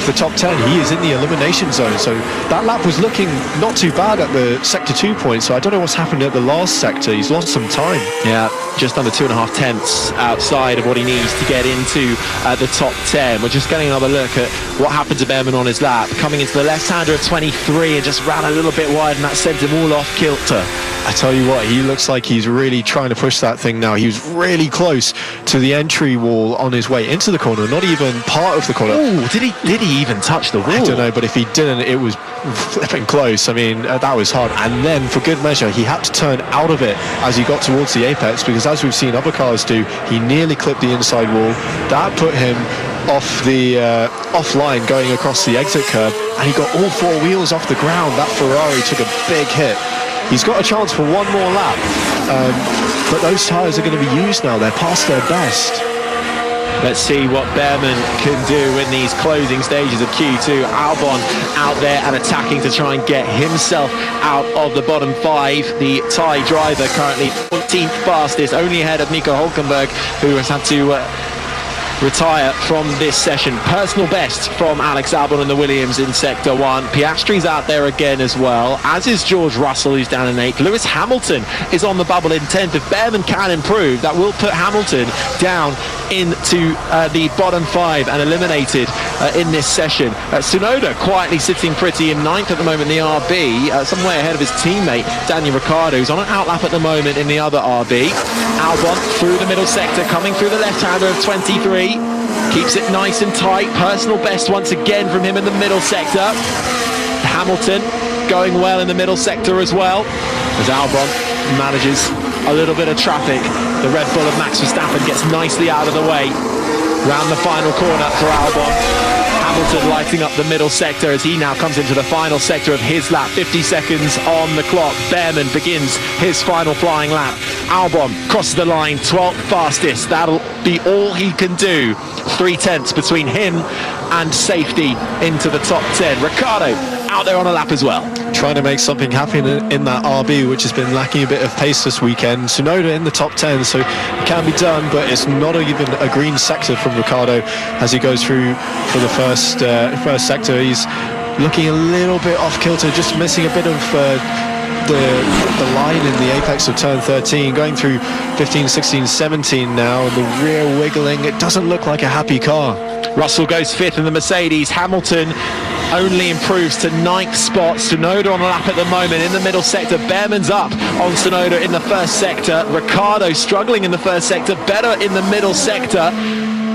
the top 10. He is in the elimination zone, so that lap was looking not too bad at the sector 2 point, so I don't know what's happened at the last sector. He's lost some time. Yeah, just under 2.5 tenths outside of what he needs to get into the top 10. We're just getting another look at what happened to Behrman on his lap, coming into the left-hander of 23 and just ran a little bit wide, and that sent him all off kilter. I tell you what, he looks like he's really trying to push that thing now. He was really close to the entry wall on his way into the corner, not even part of the corner. Ooh, did he even touch the wall? I don't know, but if he didn't, it was flipping close. I mean, that was hard. And then, for good measure, he had to turn out of it as he got towards the apex, because as we've seen other cars do, he nearly clipped the inside wall. That put him off the offline going across the exit curb, and he got all 4 wheels off the ground. That Ferrari took a big hit. He's got a chance for one more lap, but those tyres are going to be used now. They're past their best. Let's see what Behrman can do in these closing stages of Q2. Albon out there and attacking to try and get himself out of the bottom 5. The Thai driver currently 14th fastest, only ahead of Nico Hülkenberg, who has had to retire from this session. Personal best from Alex Albon and the Williams in Sector 1. Piastri's out there again as well, as is George Russell, who's down in 8th. Lewis Hamilton is on the bubble in 10th. If Behrman can improve, that will put Hamilton down into the bottom 5 and eliminated in this session. Tsunoda quietly sitting pretty in 9th at the moment in the RB, some way ahead of his teammate Daniel Ricciardo, who's on an outlap at the moment in the other RB. Albon through the middle sector, coming through the left-hander of 23. Keeps it nice and tight. Personal best once again from him in the middle sector. Hamilton going well in the middle sector as well, as Albon manages a little bit of traffic. The Red Bull of Max Verstappen gets nicely out of the way. Round the final corner for Albon. Hamilton lighting up the middle sector as he now comes into the final sector of his lap. 50 seconds on the clock. Behrman begins his final flying lap. Albon crosses the line, 12th fastest. That'll be all he can do. 3/10 between him and safety into the top 10. Ricciardo out there on a lap as well. Trying to make something happen in that RB, which has been lacking a bit of pace this weekend. Tsunoda in the top 10, so it can be done, but it's not even a green sector from Ricciardo as he goes through for the first sector. He's looking a little bit off kilter, just missing a bit of the line in the apex of turn 13, going through 15, 16, 17 now, and the rear wiggling. It doesn't look like a happy car. Russell goes 5th in the Mercedes. Hamilton only improves to 9th spot. Tsunoda on a lap at the moment in the middle sector. Behrman's up on Tsunoda in the first sector. Ricciardo struggling in the first sector, better in the middle sector.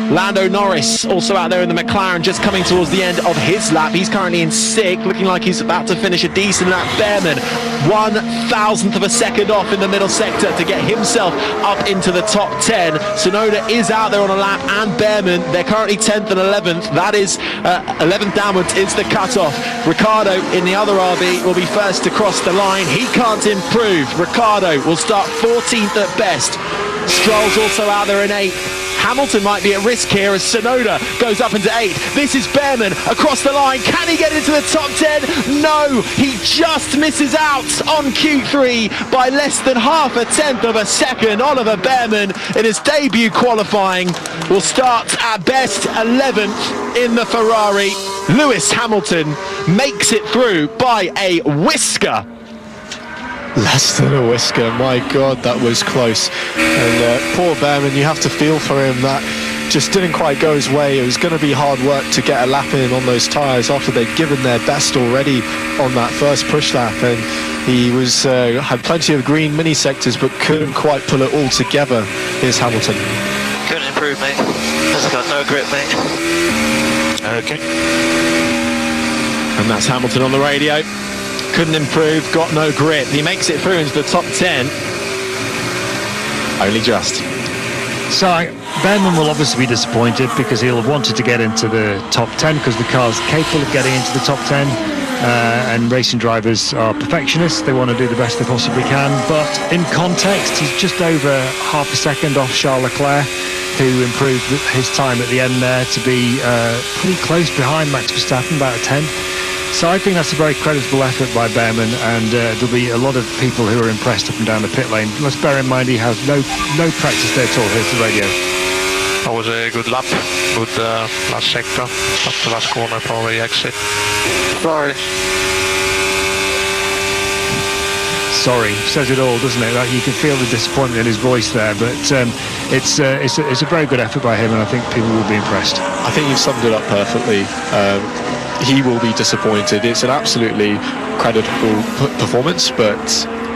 Lando Norris also out there in the McLaren, just coming towards the end of his lap. He's currently in 6th, looking like he's about to finish a decent lap. Behrman, 1/1000th of a second off in the middle sector to get himself up into the top 10. Tsunoda is out there on a lap, and Behrman, they're currently 10th and 11th. That is 11th downwards is the cutoff. Ricciardo in the other RB will be first to cross the line. He can't improve. Ricciardo will start 14th at best. Stroll's also out there in 8th. Hamilton might be at risk here as Tsunoda goes up into 8th. This is Behrman across the line. Can he get into the top 10? No, he just misses out on Q3 by less than 0.5 of a second. Oliver Behrman in his debut qualifying will start at best 11th in the Ferrari. Lewis Hamilton makes it through by a whisker. Less than a whisker, my God, that was close. And poor Behrman, you have to feel for him. That just didn't quite go his way. It was going to be hard work to get a lap in on those tyres after they'd given their best already on that first push lap. And he was had plenty of green mini sectors, but couldn't quite pull it all together. Here's Hamilton. Couldn't improve, mate. Has got no grip, mate. Okay. And that's Hamilton on the radio. Couldn't improve, got no grip. He makes it through into the top 10. Only just. So Behrman will obviously be disappointed because he'll have wanted to get into the top 10 because the car's capable of getting into the top 10. And racing drivers are perfectionists. They want to do the best they possibly can. But in context, he's just over 0.5 second off Charles Leclerc, who improved his time at the end there to be pretty close behind Max Verstappen, about a 10. So I think that's a very creditable effort by Behrman, and there'll be a lot of people who are impressed up and down the pit lane. Let's bear in mind he has no practice there at all. Here's the radio. That was a good lap, good last sector, up the last corner, probably exit. Sorry, says it all, doesn't it? Like, you can feel the disappointment in his voice there, but it's a very good effort by him, and I think people will be impressed. I think you've summed it up perfectly. He will be disappointed. It's an absolutely creditable performance, but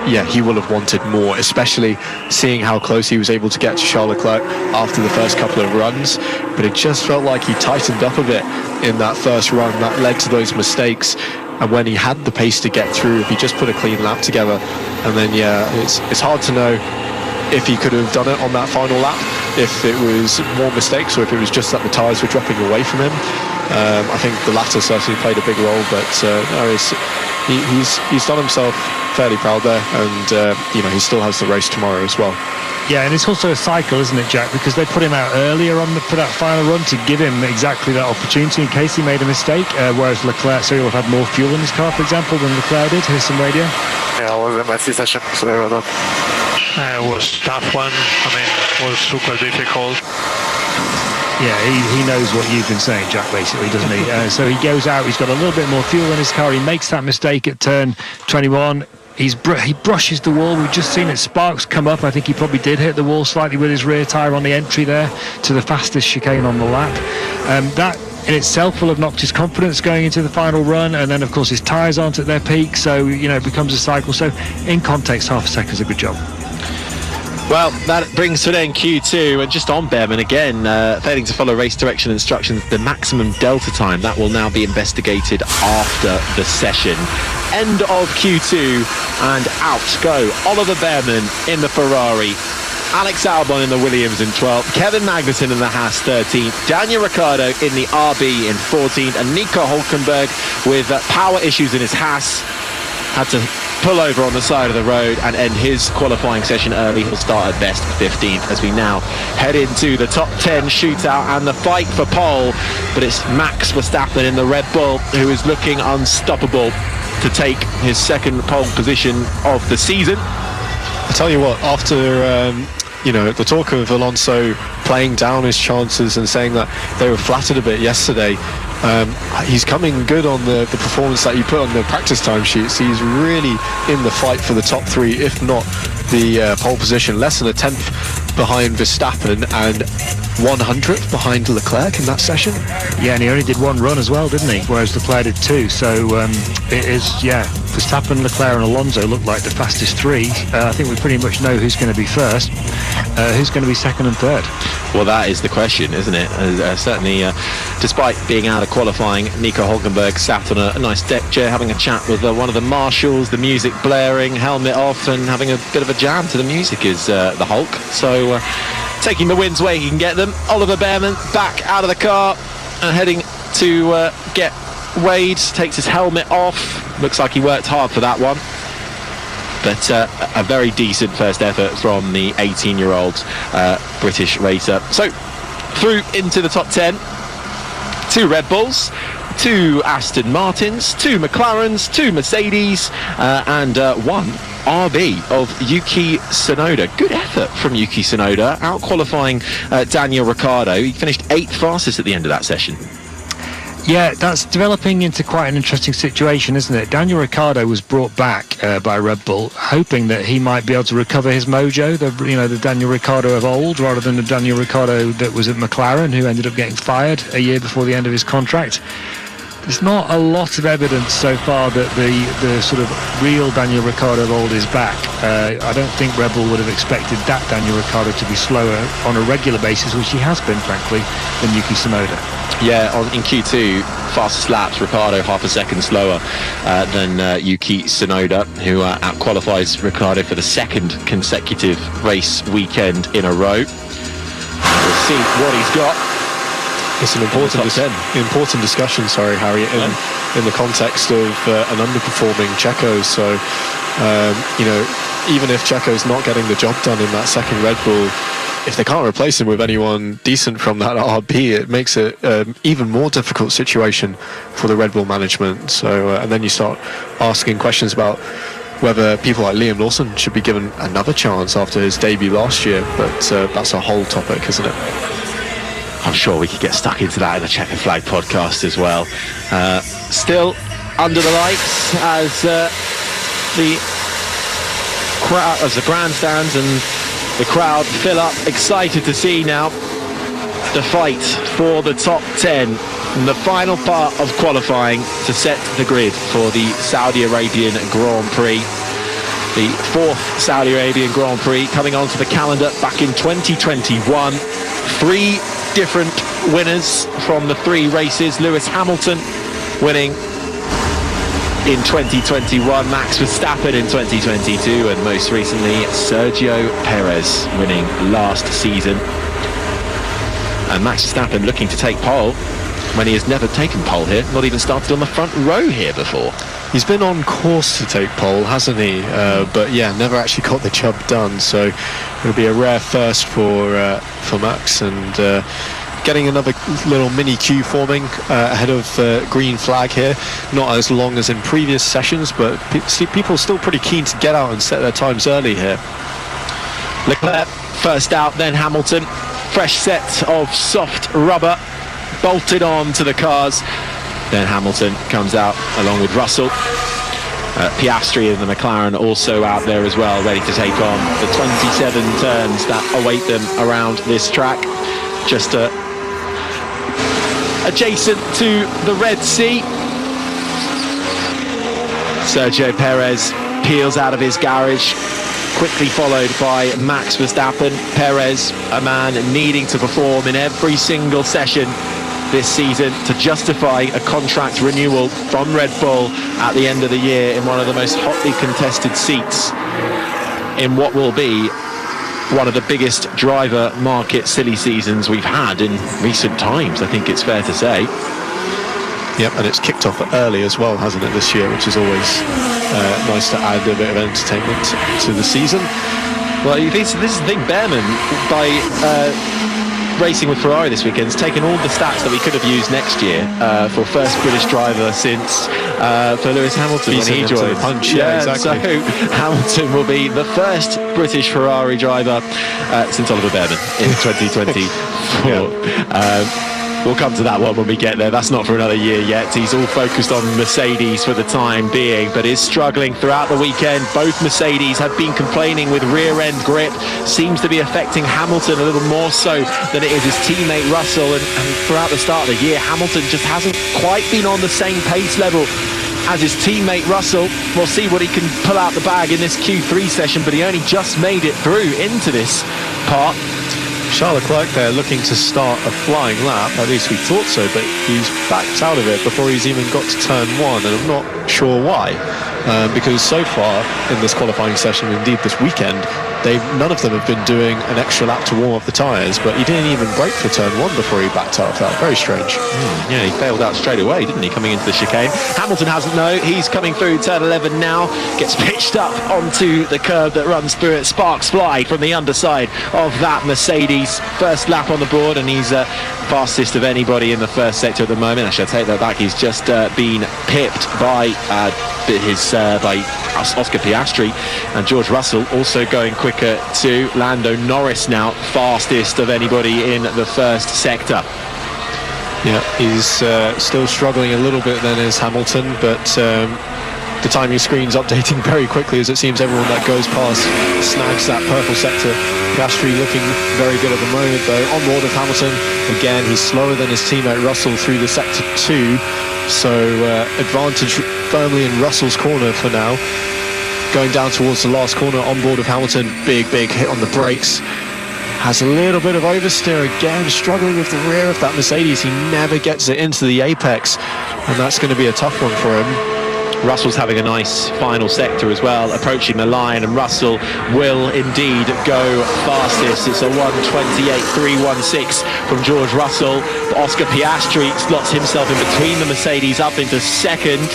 yeah, he will have wanted more, especially seeing how close he was able to get to Charles Leclerc after the first couple of runs. But it just felt like he tightened up a bit in that first run. That led to those mistakes. And when he had the pace to get through, if he just put a clean lap together, and then yeah, it's hard to know if he could have done it on that final lap, if it was more mistakes or if it was just that the tyres were dropping away from him. I think the latter certainly played a big role, but he's done himself fairly proud there, and he still has the race tomorrow as well. Yeah, and it's also a cycle, isn't it, Jack? Because they put him out earlier for that final run to give him exactly that opportunity in case he made a mistake, whereas Leclerc, so he'll have had more fuel in his car, for example, than Leclerc did. Here's some radio. Yeah, it was a messy session, sorry about that. It was a tough one, it was super difficult. Yeah, he knows what you've been saying, Jack, basically, doesn't he? So he goes out, he's got a little bit more fuel in his car, he makes that mistake at turn 21. He brushes the wall. We've just seen it. Sparks come up. I think he probably did hit the wall slightly with his rear tyre on the entry there to the fastest chicane on the lap. That in itself will have knocked his confidence going into the final run, and then of course his tyres aren't at their peak, so it becomes a cycle. So in context, half a second's a good job. Well, that brings to an end Q2, and just on Behrman again, failing to follow race direction instructions, the maximum delta time, that will now be investigated after the session. End of Q2, and out go Oliver Behrman in the Ferrari, Alex Albon in the Williams in 12th, Kevin Magnussen in the Haas 13th, Daniel Ricciardo in the RB in 14th, and Nico Hülkenberg with power issues in his Haas had to pull over on the side of the road and end his qualifying session early. He'll start at best 15th as we now head into the top 10 shootout and the fight for pole. But it's Max Verstappen in the Red Bull who is looking unstoppable to take his second pole position of the season. I tell you what, after the talk of Alonso playing down his chances and saying that they were flattered a bit yesterday, he's coming good on the performance that you put on the practice time sheets. He's really in the fight for the top three, if not the pole position, less than a tenth behind Verstappen and 100th behind Leclerc in that session. Yeah, and he only did one run as well, didn't he? Whereas Leclerc did two. So it is, Verstappen, Leclerc and Alonso look like the fastest three. I think we pretty much know who's going to be first. Who's going to be second and third? Well, that is the question, isn't it? Certainly, despite being out of qualifying, Nico Hülkenberg sat on a nice deck chair having a chat with one of the marshals, the music blaring, helmet off, and having a bit of a jam to the music is the Hulk. So taking the wins where he can get them. Oliver Behrman back out of the car and heading to get Wade, takes his helmet off. Looks like he worked hard for that one. But a very decent first effort from the 18-year-old British racer. So through into the top 10. 2 Red Bulls, 2 Aston Martins, 2 McLarens, 2 Mercedes, and 1 RB of Yuki Tsunoda. Good effort from Yuki Tsunoda, out qualifying Daniel Ricciardo. He finished 8th fastest at the end of that session. Yeah, that's developing into quite an interesting situation, isn't it? Daniel Ricciardo was brought back by Red Bull, hoping that he might be able to recover his mojo, the Daniel Ricciardo of old, rather than the Daniel Ricciardo that was at McLaren, who ended up getting fired a year before the end of his contract. There's not a lot of evidence so far that the sort of real Daniel Ricciardo of old is back. I don't think Red Bull would have expected that Daniel Ricciardo to be slower on a regular basis, which he has been, frankly, than Yuki Tsunoda. Yeah, in Q2, fastest laps, Ricciardo half a second slower than Yuki Tsunoda, who out-qualifies Ricciardo for the second consecutive race weekend in a row. We'll see what he's got. It's an important discussion, Harry, in the context of an underperforming Checo. So, even if Checo's not getting the job done in that second Red Bull, if they can't replace him with anyone decent from that RB, it makes it even more difficult situation for the Red Bull management. So, and then you start asking questions about whether people like Liam Lawson should be given another chance after his debut last year. But that's a whole topic, isn't it? I'm sure we could get stuck into that in a Checker Flag podcast as well. Still under the lights as the crowd, as the grandstands and the crowd fill up, excited to see now the fight for the top 10 in the final part of qualifying to set the grid for the Saudi Arabian Grand Prix. The 4th Saudi Arabian Grand Prix coming onto the calendar back in 2021. 3 different winners from the 3 races. Lewis Hamilton winning in 2021, Max Verstappen in 2022, and most recently Sergio Perez winning last season. And Max Verstappen looking to take pole when he has never taken pole here, not even started on the front row here before. He's been on course to take pole, hasn't he? But yeah, never actually got the job done. So it'll be a rare first for Max, and getting another little mini queue forming ahead of green flag here. Not as long as in previous sessions, but people are still pretty keen to get out and set their times early here. Leclerc first out, then Hamilton. fresh set of soft rubber bolted on to the cars. Then Hamilton comes out along with Russell. Piastri and the McLaren also out there as well, ready to take on the 27 turns that await them around this track. Just adjacent to the Red Sea. Sergio Perez peels out of his garage, quickly followed by Max Verstappen. Perez, a man needing to perform in every single session this season to justify a contract renewal from Red Bull at the end of the year in one of the most hotly contested seats in what will be one of the biggest driver market silly seasons we've had in recent times, I think it's fair to say. Yep, and it's kicked off early as well, hasn't it, this year, which is always nice to add a bit of entertainment to the season. Well, this is the thing, Behrman, by racing with Ferrari this weekend, has taken all the stats that we could have used next year for first British driver since for Lewis Hamilton when he joined. Punch. Yeah, exactly. So Hamilton will be the first British Ferrari driver since Oliver Behrman in 2024. We'll come to that one when we get there. That's not for another year yet. He's all focused on Mercedes for the time being, but is struggling throughout the weekend. Both Mercedes have been complaining with rear-end grip. Seems to be affecting Hamilton a little more so than it is his teammate Russell. And throughout the start of the year, Hamilton just hasn't quite been on the same pace level as his teammate Russell. We'll see what he can pull out the bag in this Q3 session, but he only just made it through into this part. Charles Leclerc there looking to start a flying lap, at least we thought so, but he's backed out of it before he's even got to turn one, and I'm not sure why, because so far in this qualifying session, indeed this weekend, none of them have been doing an extra lap to warm up the tyres, but he didn't even brake for turn one before he backed out of that. Very strange. Yeah, he bailed out straight away, didn't he, coming into the chicane. Hamilton hasn't, no. He's coming through turn 11 now, gets pitched up onto the curb that runs through it. Sparks fly from the underside of that Mercedes. First lap on the board, and he's fastest of anybody in the first sector at the moment. I shall take that back. He's just been pipped by Oscar Piastri, and George Russell also going quicker to Lando Norris now, fastest of anybody in the first sector. Yeah, he's still struggling a little bit then is Hamilton, but the timing screen's updating very quickly as it seems everyone that goes past snags that purple sector. Piastri looking very good at the moment though. On board of Hamilton, again he's slower than his teammate Russell through the sector 2, so advantage firmly in Russell's corner for now. Going down towards the last corner on board of Hamilton, big hit on the brakes. Has a little bit of oversteer again, struggling with the rear of that Mercedes. He never gets it into the apex, and that's going to be a tough one for him. Russell's having a nice final sector as well, approaching the line, and Russell will indeed go fastest. It's a 1:28.316 from George Russell. Oscar Piastri slots himself in between the Mercedes up into second.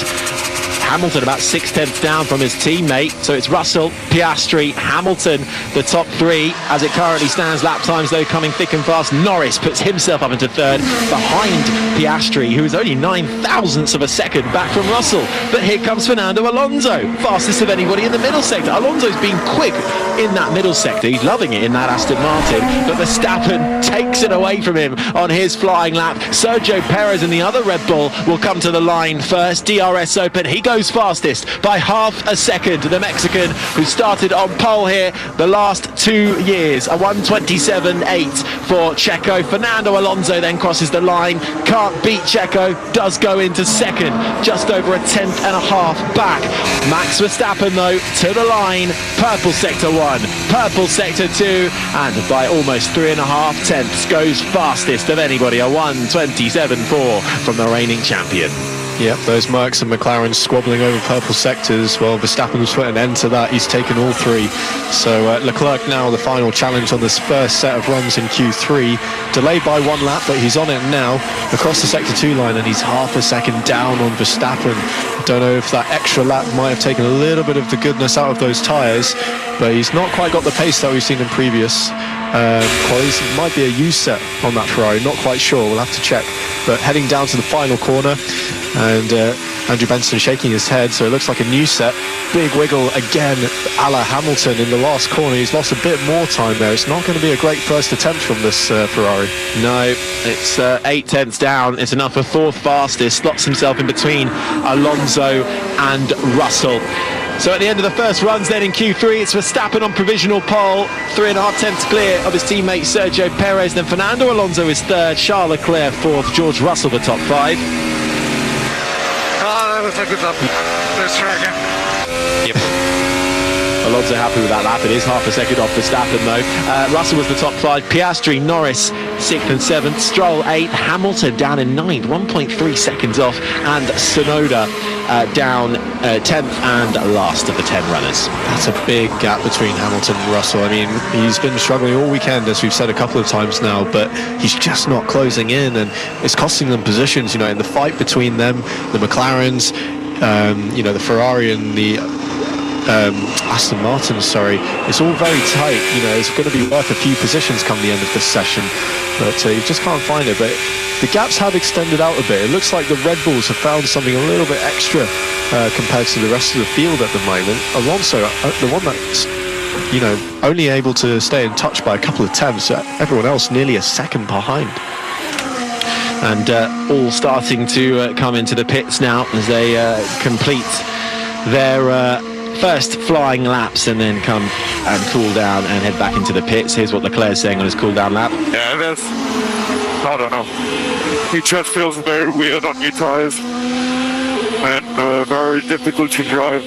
Hamilton about 6/10 down from his teammate, so it's Russell, Piastri, Hamilton, the top three as it currently stands. Lap times though coming thick and fast. Norris puts himself up into third behind Piastri, who is only 9,000ths of a second back from Russell. But here comes Fernando Alonso, fastest of anybody in the middle sector. Alonso's been quick in that middle sector. He's loving it in that Aston Martin, but Verstappen takes it away from him on his flying lap. Sergio Perez and the other Red Bull will come to the line first. DRS open, he goes fastest by half a second. The Mexican who started on pole here the last 2 years, a 1:27.8 for Checo. Fernando Alonso then crosses the line, can't beat Checo, does go into second, just over a 10.5 back. Max Verstappen though to the line, purple sector 1, purple sector 2, and by almost 3.5 tenths goes fastest of anybody, a 1:27.4 from the reigning champion. Yep, those Mercs and McLarens squabbling over purple sectors. Well, Verstappen's put an end to that. He's taken all three. So Leclerc now the final challenge on this first set of runs in Q3. Delayed by 1 lap, but he's on it now across the sector 2 line, and he's half a second down on Verstappen. Don't know if that extra lap might have taken a little bit of the goodness out of those tyres, but he's not quite got the pace that we've seen in previous Qualy's. It might be a U set on that Ferrari, not quite sure, we'll have to check. But heading down to the final corner, and Andrew Benson shaking his head, so it looks like a new set. Big wiggle again, a la Hamilton in the last corner. He's lost a bit more time there. It's not going to be a great first attempt from this Ferrari. No, it's 8 tenths down. It's enough for fourth fastest. Slots himself in between Alonso and Russell. So at the end of the first runs then in Q3, it's Verstappen on provisional pole, 3.5 tenths clear of his teammate Sergio Perez. Then Fernando Alonso is third, Charles Leclerc fourth, George Russell the top five. That was a good lap. Let's try again. Yep. Alonso happy with that lap. It is half a second off Verstappen though. Russell was the top five. Piastri, Norris 6th and 7th. Stroll 8th. Hamilton down in 9th, 1.3 seconds off. And Tsunoda down 10th and last of the 10 runners. That's a big gap between Hamilton and Russell. I mean, he's been struggling all weekend, as we've said a couple of times now, but he's just not closing in, and it's costing them positions, in the fight between them, the McLarens, the Ferrari and the Aston Martin, it's all very tight. It's going to be worth a few positions come the end of this session, but you just can't find it. But the gaps have extended out a bit. It looks like the Red Bulls have found something a little bit extra compared to the rest of the field at the moment. Alonso, the one that's only able to stay in touch by a couple of tenths, everyone else nearly a second behind. And all starting to come into the pits now as they complete their first flying laps and then come and cool down and head back into the pits. Here's what Leclerc's saying on his cool down lap. Yeah, I don't know. It just feels very weird on new tyres and very difficult to drive.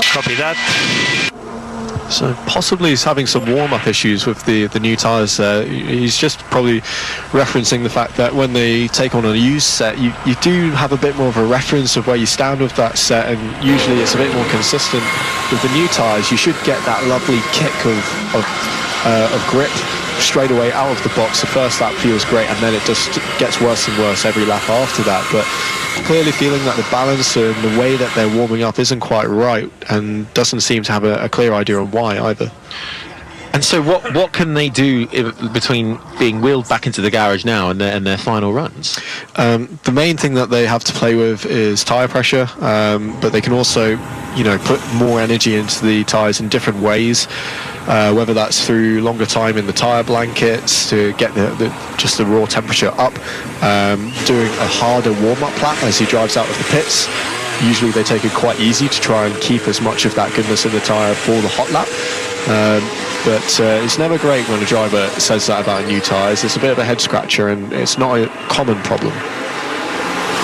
Copy that. So possibly he's having some warm-up issues with the new tyres there. He's just probably referencing the fact that when they take on a used set, you do have a bit more of a reference of where you stand with that set, and usually it's a bit more consistent. With the new tyres, you should get that lovely kick of grip straight away out of the box. The first lap feels great, and then it just gets worse and worse every lap after that. But clearly feeling that the balance and the way that they're warming up isn't quite right, and doesn't seem to have a clear idea of why either. And so what can they do between being wheeled back into the garage now and their final runs? The main thing that they have to play with is tyre pressure, but they can also put more energy into the tyres in different ways, whether that's through longer time in the tyre blankets to get the raw temperature up, doing a harder warm-up lap as he drives out of the pits. Usually they take it quite easy to try and keep as much of that goodness in the tyre for the hot lap. But it's never great when a driver says that about new tyres. It's a bit of a head scratcher, and it's not a common problem.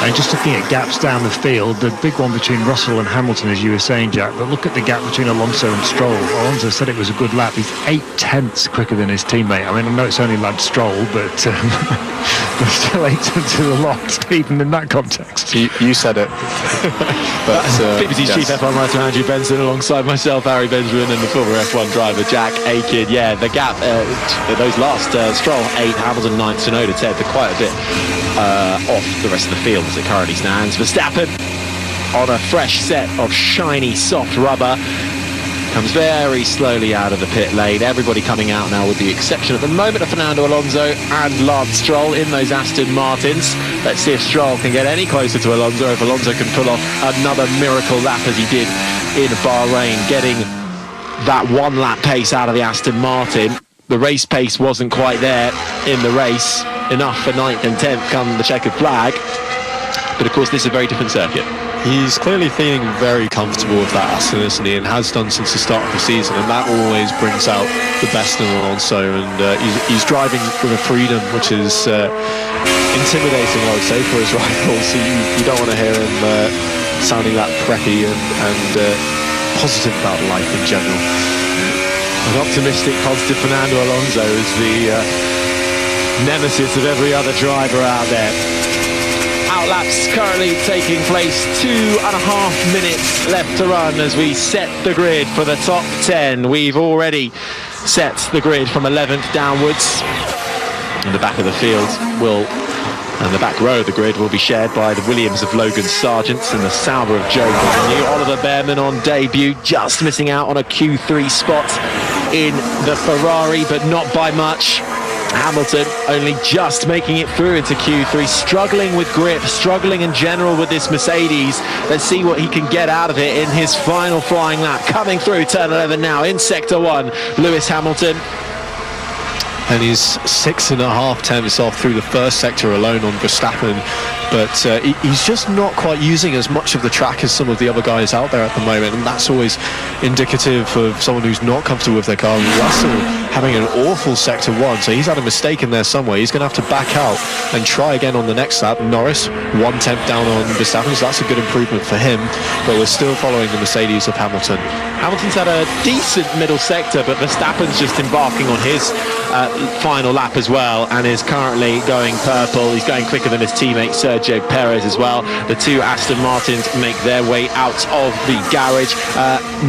And just looking at gaps down the field, the big one between Russell and Hamilton, as you were saying, Jack, but look at the gap between Alonso and Stroll. Alonso said it was a good lap. He's 8 tenths quicker than his teammate. I mean, I know it's only Lance Stroll, but there's still 8 tenths of a lot, even in that context. You said it. But BBC's chief F1 writer Andrew Benson, alongside myself, Harry Benjamin, and the former F1 driver Jack Aiken. Yeah, the gap, those last, Stroll 8, Hamilton 9, Tsunoda 10, they're quite a bit off the rest of the field as it currently stands. Verstappen on a fresh set of shiny soft rubber comes very slowly out of the pit lane. Everybody coming out now, with the exception at the moment of Fernando Alonso and Lance Stroll in those Aston Martins. Let's see if Stroll can get any closer to Alonso, if Alonso can pull off another miracle lap as he did in Bahrain, getting that one lap pace out of the Aston Martin. The race pace wasn't quite there in the race, enough for 9th and 10th come the checkered flag. But of course this is a very different circuit. He's clearly feeling very comfortable with that Aston, isn't he, and has done since the start of the season, and that always brings out the best in Alonso, and he's driving with a freedom which is intimidating, I would say, for his rivals. So you don't want to hear him sounding that preppy and positive about life in general. An optimistic, positive Fernando Alonso is the nemesis of every other driver out there. Outlaps currently taking place, 2.5 minutes left to run as we set the grid for the top 10. We've already set the grid from 11th downwards. And the back of the field and the back row of the grid will be shared by the Williams of Logan Sargent and the Sauber of Joe New. Oliver Behrman on debut, just missing out on a Q3 spot in the Ferrari, but not by much. Hamilton only just making it through into Q3, struggling with grip, struggling in general with this Mercedes. Let's see what he can get out of it in his final flying lap. Coming through turn 11 now in sector 1, Lewis Hamilton. And he's 6.5 tenths off through the first sector alone on Verstappen. But he's just not quite using as much of the track as some of the other guys out there at the moment, and that's always indicative of someone who's not comfortable with their car. Russell having an awful sector 1, so he's had a mistake in there somewhere. He's going to have to back out and try again on the next lap. Norris 1 tenth down on Verstappen, so that's a good improvement for him, but we're still following the Mercedes of Hamilton. Hamilton's had a decent middle sector, but Verstappen's just embarking on his final lap as well, and is currently going purple. He's going quicker than his teammate Sergio Perez as well. The two Aston Martins make their way out of the garage.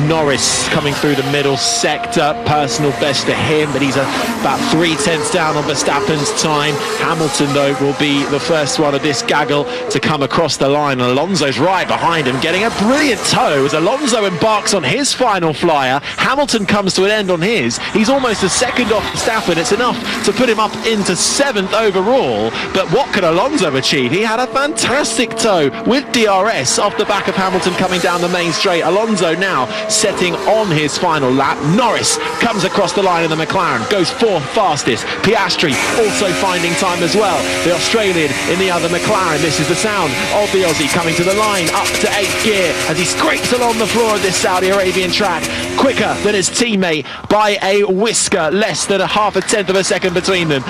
Norris coming through the middle sector, personal best for him, but he's about 3 tenths down on Verstappen's time. Hamilton, though, will be the first one of this gaggle to come across the line. Alonso's right behind him, getting a brilliant tow as Alonso embarks on his final flyer. Hamilton comes to an end on his. He's almost a second off Verstappen. It's enough to put him up into 7th overall, but what could Alonso achieve? He had a fantastic tow with DRS off the back of Hamilton coming down the main straight. Alonso now setting on his final lap. Norris comes across the line in the McLaren, goes 4th fastest. Piastri also finding time as well. The Australian in the other McLaren. This is the sound of the Aussie coming to the line up to 8th gear as he scrapes along the floor of this Saudi Arabian track, quicker than his teammate by a whisker, less than a half a tenth of a second between them.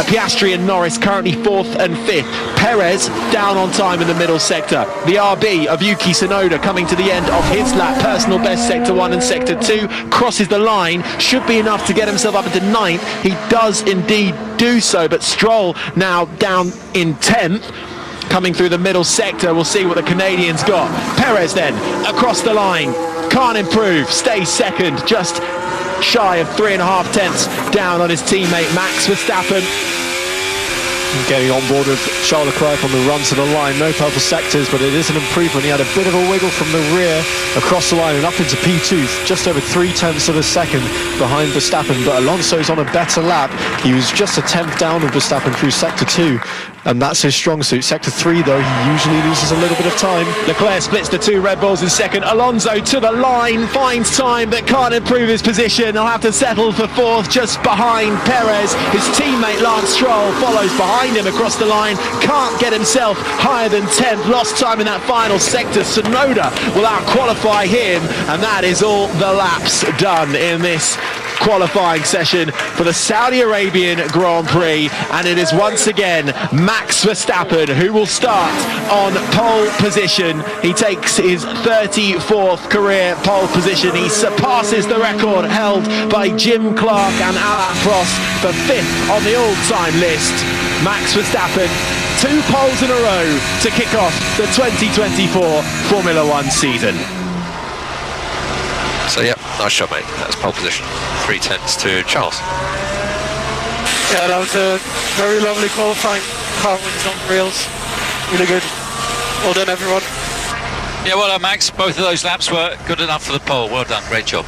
Piastri and Norris currently 4th and 5th. Perez down on time in the middle sector. The RB of Yuki Tsunoda coming to the end of his lap, personal best sector 1 and sector 2, crosses the line, should be enough to get himself up into 9th. He does indeed do so, but Stroll now down in 10th. Coming through the middle sector, we'll see what the Canadians got. Perez then across the line, can't improve, stays second, just shy of 3.5 tenths down on his teammate Max Verstappen. Getting on board with Charles Leclerc on the run to the line. No purple sectors, but it is an improvement. He had a bit of a wiggle from the rear across the line and up into P2, just over 3 tenths of a second behind Verstappen. But Alonso's on a better lap. He was just a tenth down of Verstappen through sector 2, and that's his strong suit. Sector 3, though, he usually loses a little bit of time. Leclerc splits the 2 Red Bulls in second. Alonso to the line, finds time but can't improve his position. He'll have to settle for 4th, just behind Perez. His teammate Lance Stroll follows behind him across the line, can't get himself higher than 10th, lost time in that final sector. Tsunoda will out-qualify him, and that is all the laps done in this qualifying session for the Saudi Arabian Grand Prix, and it is once again Max Verstappen who will start on pole position. He takes his 34th career pole position. He surpasses the record held by Jim Clark and Alain Prost for 5th on the all-time list. Max Verstappen, 2 poles in a row to kick off the 2024 Formula One season. So, yeah, nice shot, mate. That's pole position. 3 tenths to Charles. Yeah, that was a very lovely qualifying. Car wins on rails. Really good. Well done, everyone. Yeah, well done, Max. Both of those laps were good enough for the pole. Well done. Great job.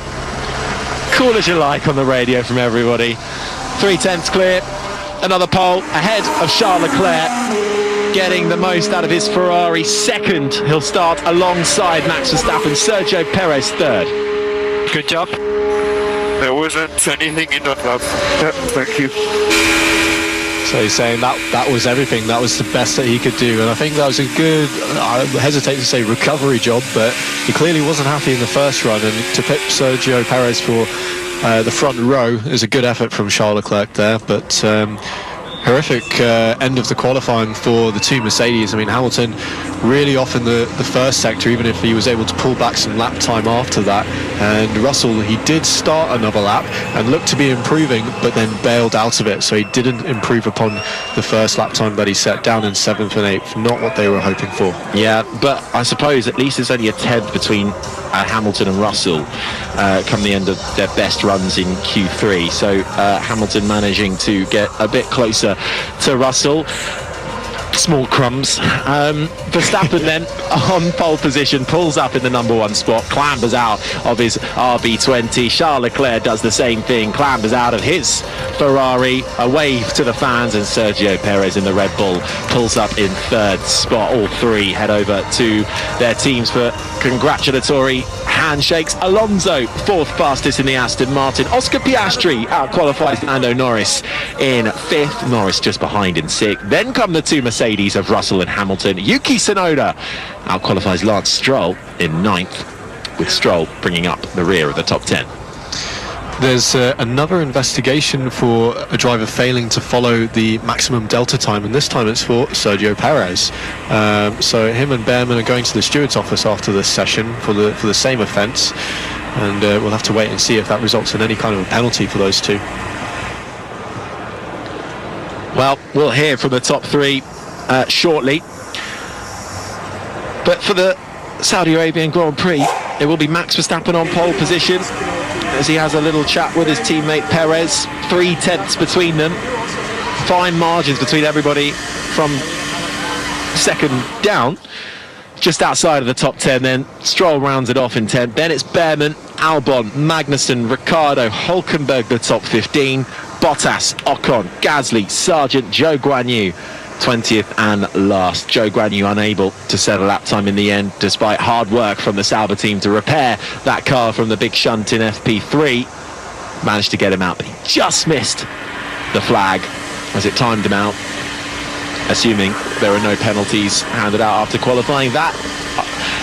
Cool as you like on the radio from everybody. 3 tenths clear. Another pole ahead of Charles Leclerc, getting the most out of his Ferrari. 2nd, he'll start alongside Max Verstappen. Sergio Perez 3rd. Good job. There wasn't anything in that lap. Yeah, thank you. So he's saying that was everything. That was the best that he could do, and I think that was a good, I hesitate to say recovery job, but he clearly wasn't happy in the first run, and to pick Sergio Perez for the front row is a good effort from Charles Leclerc there. But horrific end of the qualifying for the 2 Mercedes. I mean, Hamilton really off in the first sector, even if he was able to pull back some lap time after that. And Russell, he did start another lap and looked to be improving, but then bailed out of it. So he didn't improve upon the first lap time that he set, down in 7th and 8th. Not what they were hoping for. Yeah, but I suppose at least there's only a tenth between Hamilton and Russell come the end of their best runs in Q3. So Hamilton managing to get a bit closer to Russell. small crumbs. Verstappen then on pole position, pulls up in the number 1 spot, clambers out of his RB20. Charles Leclerc does the same thing, clambers out of his Ferrari. A wave to the fans, and Sergio Perez in the Red Bull pulls up in 3rd spot. All three head over to their teams for congratulatory handshakes. Alonso 4th fastest in the Aston Martin. Oscar Piastri out-qualifies Lando Norris in 5th. Norris just behind in 6th. Then come the 2 Mercedes of Russell and Hamilton. Yuki Tsunoda out-qualifies Lance Stroll in 9th, with Stroll bringing up the rear of the top 10. There's another investigation for a driver failing to follow the maximum delta time, and this time it's for Sergio Perez. So him and Behrman are going to the steward's office after this session for the same offence, and we'll have to wait and see if that results in any kind of a penalty for those two. Well, we'll hear from the top 3 shortly. But for the Saudi Arabian Grand Prix, it will be Max Verstappen on pole position, as he has a little chat with his teammate Perez. 3 tenths between them. Fine margins between everybody from second down. Just outside of the top 10 then. Stroll rounds it off in 10th. Then it's Behrman, Albon, Magnussen, Ricciardo, Hülkenberg the top 15. Bottas, Ocon, Gasly, Sargent, Zhou Guanyu 20th and last. Zhou Guanyu unable to set a lap time in the end, despite hard work from the Sauber team to repair that car from the big shunt in FP3. Managed to get him out, but he just missed the flag as it timed him out, assuming there are no penalties handed out after qualifying. That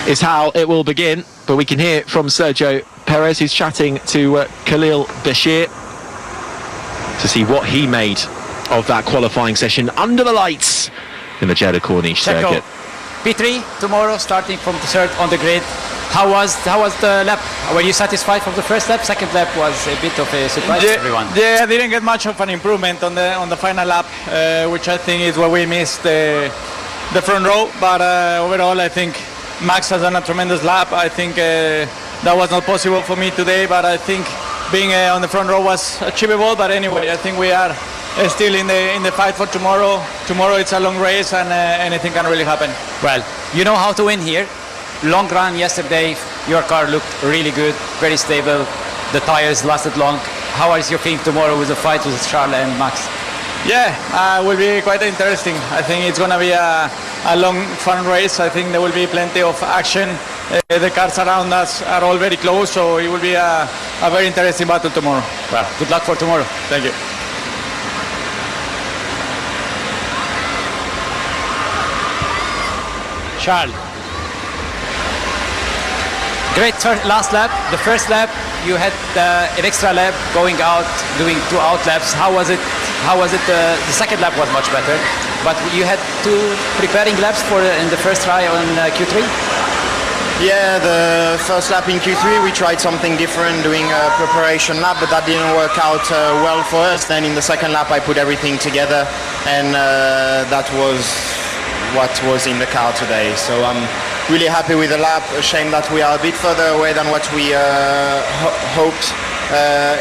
is how it will begin, but we can hear from Sergio Perez, who's chatting to Khalil Bashir to see what he made of that qualifying session under the lights in the Jeddah Corniche circuit. P3 tomorrow, starting from the 3rd on the grid. How was the lap? Were you satisfied from the first lap? Second lap was a bit of a surprise to everyone. Yeah, I didn't get much of an improvement on the final lap, which I think is where we missed the front row. But overall, I think Max has done a tremendous lap. I think that was not possible for me today, but I think being on the front row was achievable. But anyway, I think we are still in the fight for tomorrow. Tomorrow it's a long race, and anything can really happen. Well, you know how to win here. Long run yesterday, your car looked really good, very stable. The tires lasted long. How is your feeling tomorrow with the fight with Charles and Max? Yeah, will be quite interesting. I think it's going to be a long, fun race. I think there will be plenty of action. The cars around us are all very close, so it will be a very interesting battle tomorrow. Well, good luck for tomorrow. Thank you. Charles. Great last lap. The first lap, you had an extra lap going out, doing 2 out laps. How was it? The second lap was much better, but you had 2 preparing laps in the first try on Q3. Yeah, the first lap in Q3 we tried something different, doing a preparation lap, but that didn't work out well for us. Then in the second lap I put everything together, and that was what was in the car today. So I'm really happy with the lap. A shame that we are a bit further away than what we hoped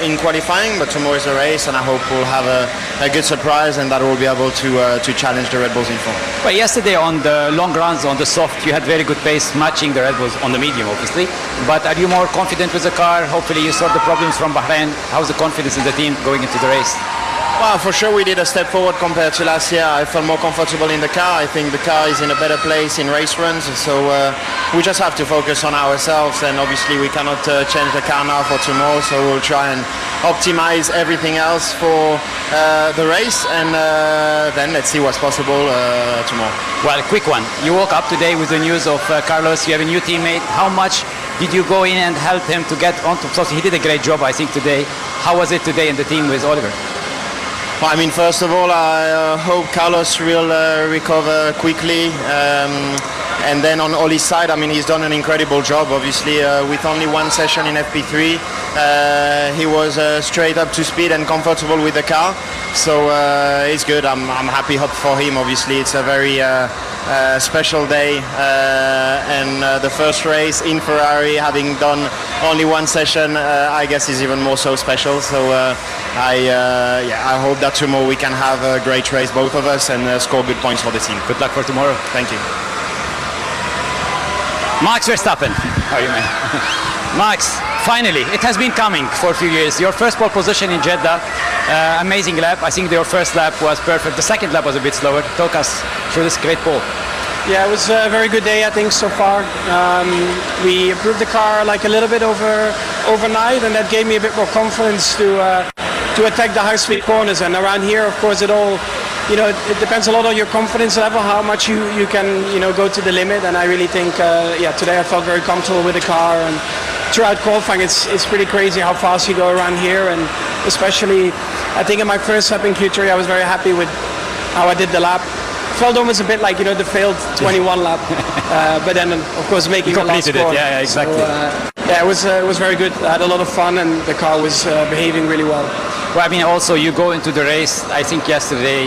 in qualifying, but tomorrow is a race, and I hope we'll have a good surprise and that we'll be able to challenge the Red Bulls in front. Well, yesterday on the long runs on the soft, you had very good pace, matching the Red Bulls on the medium, obviously. But are you more confident with the car? Hopefully you sort the problems from Bahrain. How's the confidence in the team going into the race? Well, for sure we did a step forward compared to last year. I felt more comfortable in the car. I think the car is in a better place in race runs, so we just have to focus on ourselves, and obviously we cannot change the car now for tomorrow, so we'll try and optimize everything else for the race, and then let's see what's possible tomorrow. Well, quick one. You woke up today with the news of Carlos. You have a new teammate. How much did you go in and help him to get onto? So he did a great job, I think, today. How was it today in the team with Oliver? I mean, first of all, I hope Carlos will recover quickly. And then on Oli's side, I mean, he's done an incredible job. Obviously, with only 1 session in FP3, he was straight up to speed and comfortable with the car. So it's good. I'm happy for him. Obviously, it's a very special day, and the first race in Ferrari, having done only one session, I guess is even more so special. So I hope that tomorrow we can have a great race, both of us, and score good points for the team. Good luck for tomorrow. Thank you. Max Verstappen. How are you, man? Max, finally, it has been coming for a few years. Your first pole position in Jeddah, amazing lap. I think your first lap was perfect. The second lap was a bit slower. Talk us through this great pole. Yeah, it was a very good day, I think, so far. We improved the car like a little bit overnight, and that gave me a bit more confidence to attack the high-speed corners. And around here, of course, it depends a lot on your confidence level, how much you can, go to the limit. And I really think, today I felt very comfortable with the car. And throughout qualifying, it's pretty crazy how fast you go around here. And especially, I think in my first lap in Q3, I was very happy with how I did the lap. Felt almost a bit like the failed 21 lap, but then of course making the last corner. Yeah, exactly. So, it was very good. I had a lot of fun, and the car was behaving really well. Well, I mean, also you go into the race. I think yesterday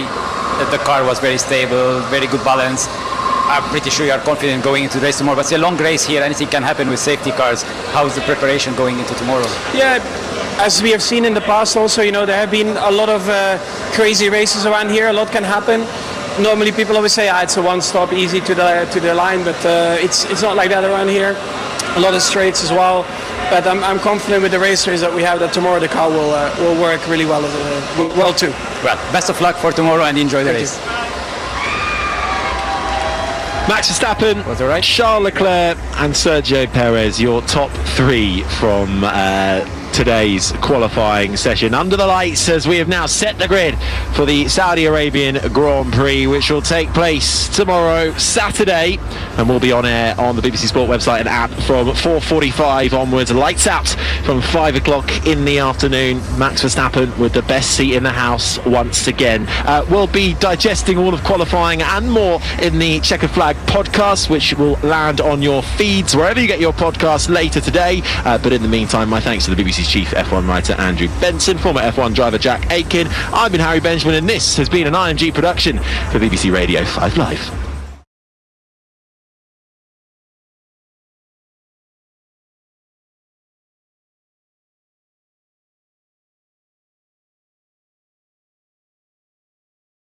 the car was very stable, very good balance. I'm pretty sure you are confident going into the race tomorrow. But it's a long race here. Anything can happen with safety cars. How's the preparation going into tomorrow? Yeah. As we have seen in the past, also, there have been a lot of crazy races around here. A lot can happen. Normally, people always say, it's a one-stop, easy to the line, but it's not like that around here. A lot of straights as well. But I'm confident with the racers that we have that tomorrow the car will work really well too. Well, best of luck for tomorrow and enjoy the race. Max Verstappen, Charles Leclerc and Sergio Perez, your top three from today's qualifying session under the lights, as we have now set the grid for the Saudi Arabian Grand Prix, which will take place tomorrow, Saturday, and will be on air on the BBC Sport website and app from 4:45 onwards. Lights out from 5 o'clock in the afternoon. Max Verstappen with the best seat in the house once again. We'll be digesting all of qualifying and more in the Checkered Flag podcast, which will land on your feeds wherever you get your podcasts later today. But in the meantime, my thanks to the BBC's chief F1 writer Andrew Benson, former F1 driver Jack Aitken. I've been Harry Benjamin, and this has been an IMG production for BBC Radio 5 Live.